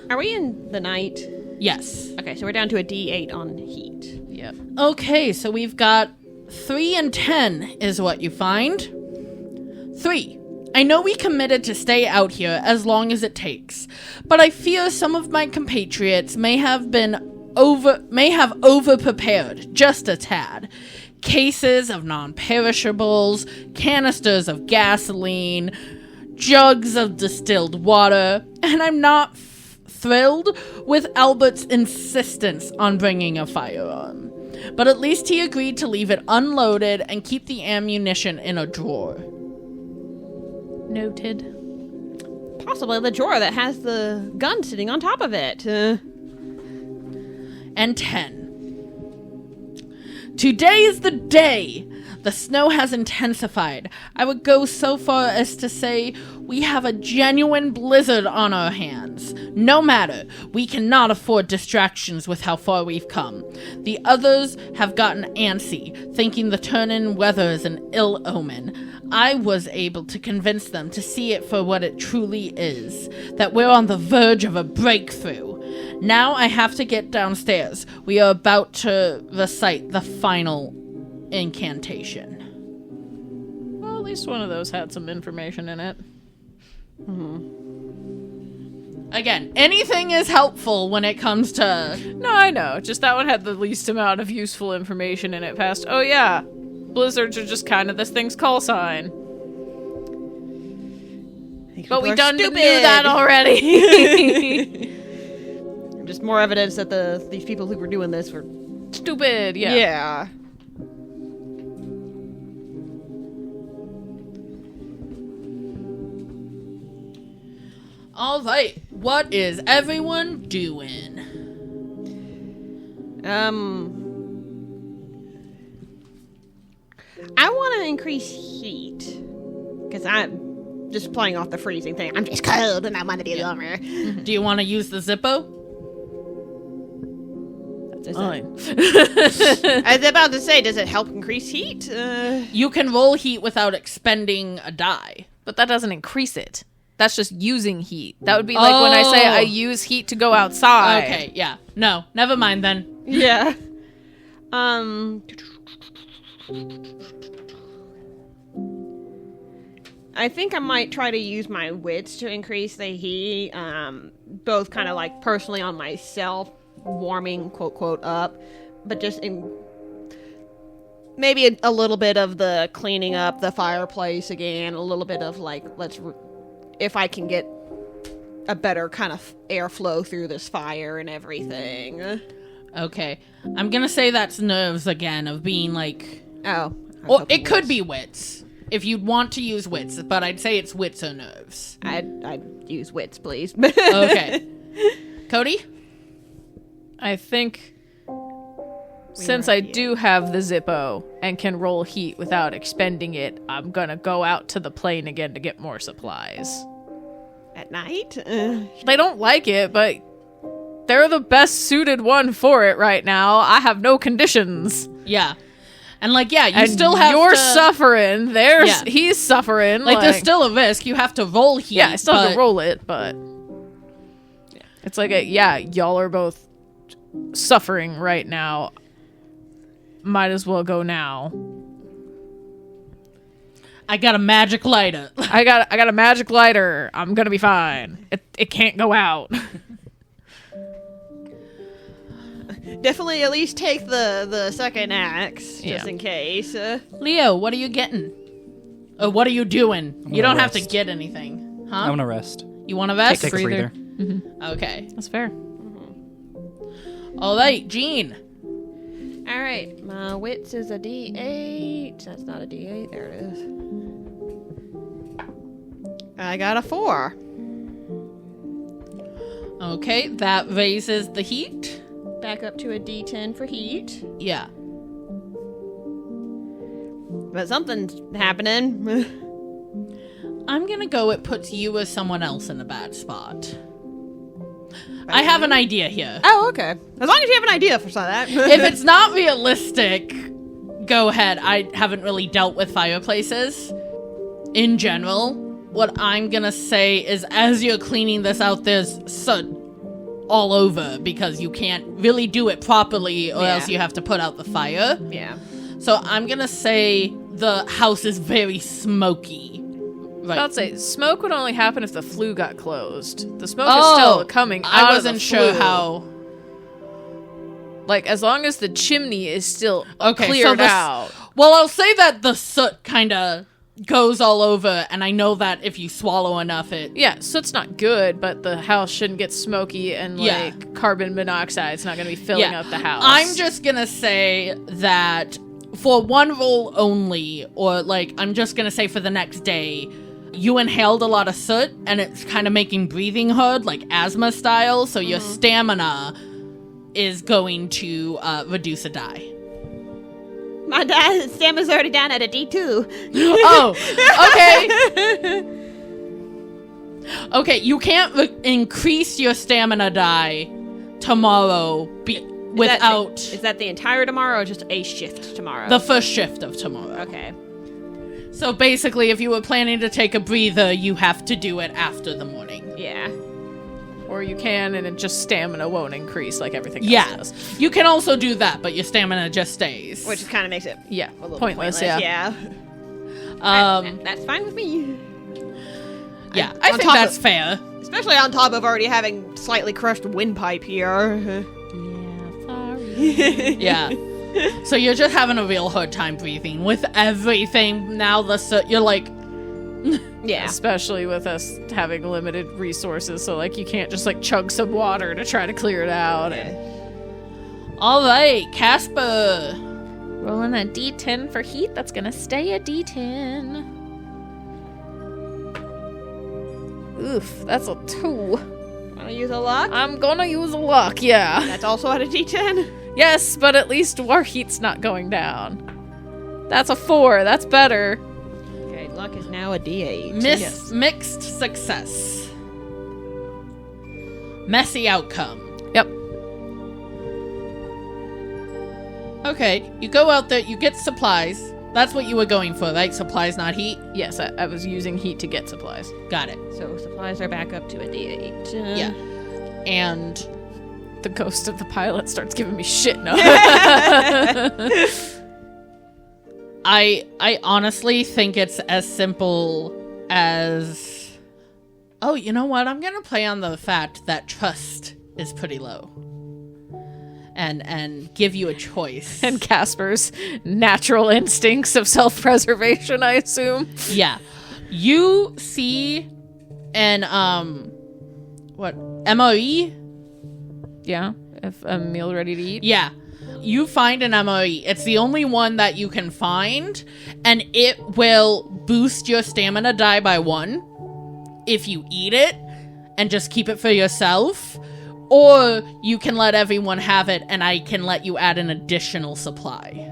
Are we in the night? Yes. Okay, so we're down to a D8 on heat. Yep. Okay, so we've got 3 and 10 is what you find. 3. I know we committed to stay out here as long as it takes, but I fear some of my compatriots may have over-prepared just a tad. Cases of non-perishables, canisters of gasoline, jugs of distilled water, and I'm not thrilled with Albert's insistence on bringing a firearm. But at least he agreed to leave it unloaded and keep the ammunition in a drawer. Noted. Possibly the drawer that has the gun sitting on top of it. And 10. Today is the day! The snow has intensified. I would go so far as to say we have a genuine blizzard on our hands. No matter, we cannot afford distractions with how far we've come. The others have gotten antsy, thinking the turn-in weather is an ill omen. I was able to convince them to see it for what it truly is, that we're on the verge of a breakthrough. Now I have to get downstairs. We are about to recite the final incantation. Well, at least one of those had some information in it. Again, anything is helpful when it comes to... No, I know. Just that one had the least amount of useful information in it past, oh yeah, blizzards are just kind of this thing's call sign. But we done knew that already. Just more evidence that these people who were doing this were... Stupid, yeah. Yeah. All right, what is everyone doing? I want to increase heat. Because just playing off the freezing thing. I'm just cold and I want to be warmer. Do you want to use the Zippo? Fine. I was about to say, does it help increase heat? You can roll heat without expending a die. But that doesn't increase it. That's just using heat. That would be like when I say I use heat to go outside. Okay, yeah. No, never mind then. Yeah. I think I might try to use my wits to increase the heat, both kind of like personally on myself, warming quote quote up, but just in maybe a little bit of the cleaning up the fireplace again, a little bit of like if I can get a better kind of airflow through this fire and everything. Okay. I'm gonna say that's nerves again, of being like... Oh. Or it could be wits, if you'd want to use wits, but I'd say it's wits or nerves. I'd use wits, please. Okay. Cody? I think since I do have the Zippo and can roll heat without expending it, I'm gonna go out to the plane again to get more supplies. At night? They don't like it, but they're the best suited one for it right now. I have no conditions. Yeah. And like, yeah, you And still have you're to... suffering. He's suffering. Like, there's still a risk. You have to roll heat. Yeah, I still have to roll it, but it's like, y'all are both suffering right now. Might as well go now. I got a magic lighter. I got a magic lighter. I'm gonna be fine. It can't go out. Definitely at least take the second axe, just in case. Leo, what are you getting? Or what are you doing? You don't have to rest. get anything. Huh? I want to rest. You want to rest? Take a breather. Okay. That's fair. All right, Jean. Alright, my wits is a D8. That's not a D8. There it is. I got a 4. Okay, that raises the heat. Back up to a D10 for heat. Yeah. But something's happening. I'm gonna go it puts you as someone else in a bad spot. I have an idea here. Oh, okay. As long as you have an idea for some of that. If it's not realistic, go ahead. I haven't really dealt with fireplaces. In general, what I'm gonna say is as you're cleaning this out, there's soot all over because you can't really do it properly or else you have to put out the fire. Yeah. So I'm gonna say the house is very smoky. Right. I'd say smoke would only happen if the flue got closed. The smoke is still coming out I of the wasn't sure flue. how. Like, as long as the chimney is still Okay, cleared so out. Well, I'll say that the soot kind of goes all over, and I know that if you swallow enough, it... Yeah, so it's not good, but the house shouldn't get smoky and, Yeah. like, carbon monoxide's not going to be filling up the house. I'm just gonna say that for one roll only, or, like, I'm just gonna say for the next day, you inhaled a lot of soot, and it's kind of making breathing hard, like asthma style, so your stamina is going to reduce a die. My stamina's already down at a D2. Oh, okay. Okay, you can't increase your stamina die tomorrow without... Is that the entire tomorrow or just a shift tomorrow? the first shift of tomorrow. Okay. So basically, if you were planning to take a breather, you have to do it after the morning. Yeah. Or you can, and it just stamina won't increase like everything else does. You can also do that, but your stamina just stays. Which kind of makes it Yeah, a little pointless, pointless. yeah. That's fine with me. Yeah, On I think top that's of- fair. Especially on top of already having slightly crushed windpipe here. Yeah. So you're just having a real hard time breathing with everything. Now you're like, Yeah. Especially with us having limited resources, so like you can't just like chug some water to try to clear it out. all right, Kaspar. Rolling a D10 for heat, that's gonna stay a D10. Oof, that's a 2. Want to use a luck? I'm gonna use a luck, yeah. That's also at a D10. Yes, but at least our heat's not going down. That's a 4, that's better. Okay, Luck is now a D8. Mixed success. Messy outcome. Yep. Okay, you go out there, you get supplies. That's what you were going for, right? Supplies, not heat? Yes, I was using heat to get supplies. Got it. So supplies are back up to a D8. Yeah. And The ghost of the pilot starts giving me shit now. I honestly think it's as simple as... Oh, you know what? I'm going to play on the fact that trust is pretty low. And give you a choice. And Kaspar's natural instincts of self-preservation, I assume. Yeah. You see an, what, MOE? Yeah, if a meal ready to eat. Yeah. You find an MOE. It's the only one that you can find, and it will boost your stamina die by 1 if you eat it and just keep it for yourself. Or you can let everyone have it, and I can let you add an additional supply.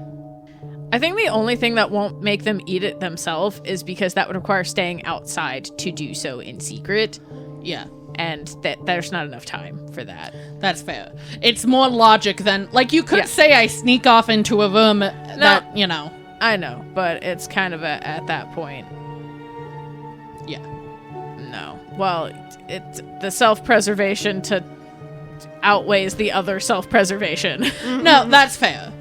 I think the only thing that won't make them eat it themselves is because that would require staying outside to do so in secret. Yeah. And there's not enough time for that. That's fair. It's more logic than... Like, you could say I sneak off into a room that, you know... I know, but it's kind of at that point. Yeah. No. Well, it's the self-preservation to outweighs the other self-preservation. No, that's fair.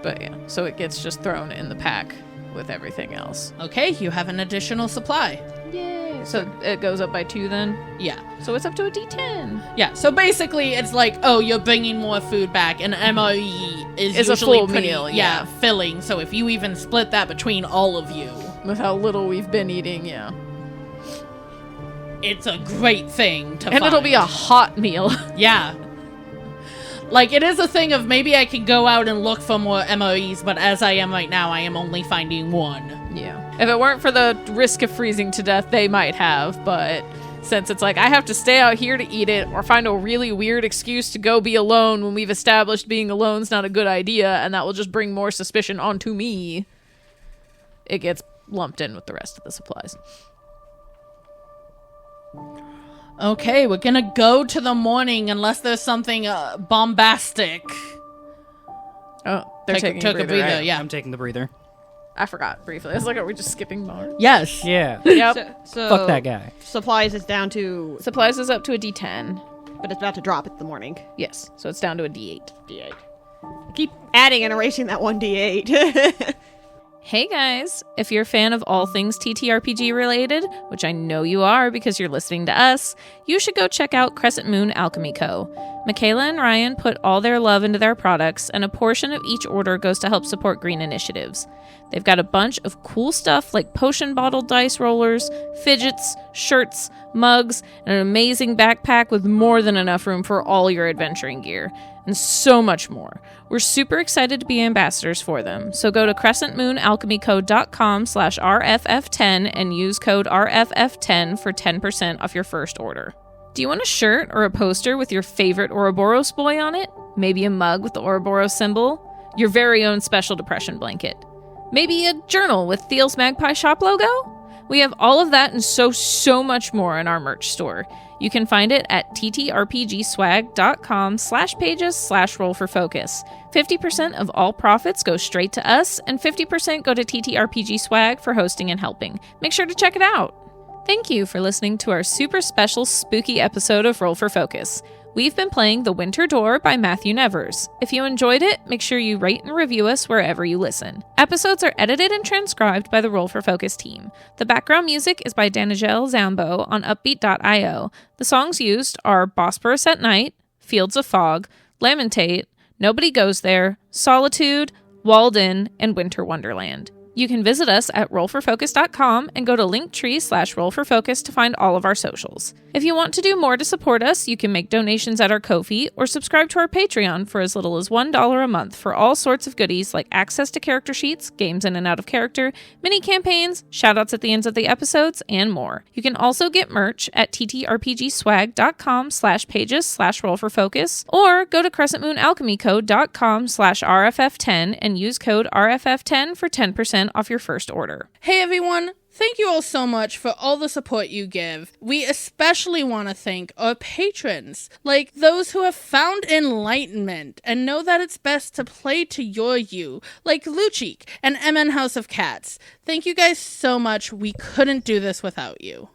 But yeah, so it gets just thrown in the pack with everything else. Okay, you have an additional supply. Yay! So it goes up by 2 then? Yeah. So it's up to a D10. Yeah, so basically it's like, oh, you're bringing more food back, and MOE is It's a usually full pretty, meal, yeah. filling, so if you even split that between all of you... With how little we've been eating, yeah. It's a great thing to And find. it'll be a hot meal. Yeah. Like, it is a thing of maybe I could go out and look for more MOEs, but as I am right now, I am only finding 1. Yeah. If it weren't for the risk of freezing to death, they might have, but since it's like, I have to stay out here to eat it, or find a really weird excuse to go be alone when we've established being alone's not a good idea, and that will just bring more suspicion onto me, it gets lumped in with the rest of the supplies. Okay, we're gonna go to the morning unless there's something bombastic. Oh, they're taking took a breather, right? yeah. I'm taking the breather. I forgot briefly. I was like, are we just skipping Mars? Yes. Yeah. Yep. So Fuck that guy. Supplies is down to, Supplies is up to a D10. but it's about to drop at the morning. Yes. So it's down to a D8. D8. Keep adding and erasing that 1 D8. Hey guys, if you're a fan of all things TTRPG related, which I know you are because you're listening to us, you should go check out Crescent Moon Alchemy Co. Michaela and Ryan put all their love into their products, and a portion of each order goes to help support green initiatives. They've got a bunch of cool stuff like potion bottle dice rollers, fidgets, shirts, mugs, and an amazing backpack with more than enough room for all your adventuring gear, and so much more. We're super excited to be ambassadors for them, so go to crescentmoonalchemyco.com/RFF10 and use code RFF10 for 10% off your first order. Do you want a shirt or a poster with your favorite Ouroboros boy on it? Maybe a mug with the Ouroboros symbol? Your very own special depression blanket? Maybe a journal with Thiel's Magpie Shop logo? We have all of that and so much more in our merch store. You can find it at ttrpgswag.com/pages/roll4focus. 50% of all profits go straight to us, and 50% go to TTRPG Swag for hosting and helping. Make sure to check it out. Thank you for listening to our super special spooky episode of Roll for Focus. We've been playing The Winter Door by Matthew Nevers. If you enjoyed it, make sure you rate and review us wherever you listen. Episodes are edited and transcribed by the Roll for Focus team. The background music is by Danijel Zambo on upbeat.io. The songs used are Bosporus at Night, Fields of Fog, Lamentate, Nobody Goes There, Solitude, Walled In, and Winter Wonderland. You can visit us at rollforfocus.com and go to linktree/rollforfocus to find all of our socials. If you want to do more to support us, you can make donations at our Ko-fi or subscribe to our Patreon for as little as $1 a month for all sorts of goodies like access to character sheets, games in and out of character, mini campaigns, shoutouts at the ends of the episodes, and more. You can also get merch at ttrpgswag.com/pages/rollforfocus or go to crescentmoonalchemyco.com/RFF10 and use code RFF10 for 10% 10% off your first order. Hey everyone, thank you all so much for all the support you give. We especially want to thank our patrons, like those who have found enlightenment and know that it's best to play to your you, like Luchik and MN House of Cats. Thank you guys so much. We couldn't do this without you.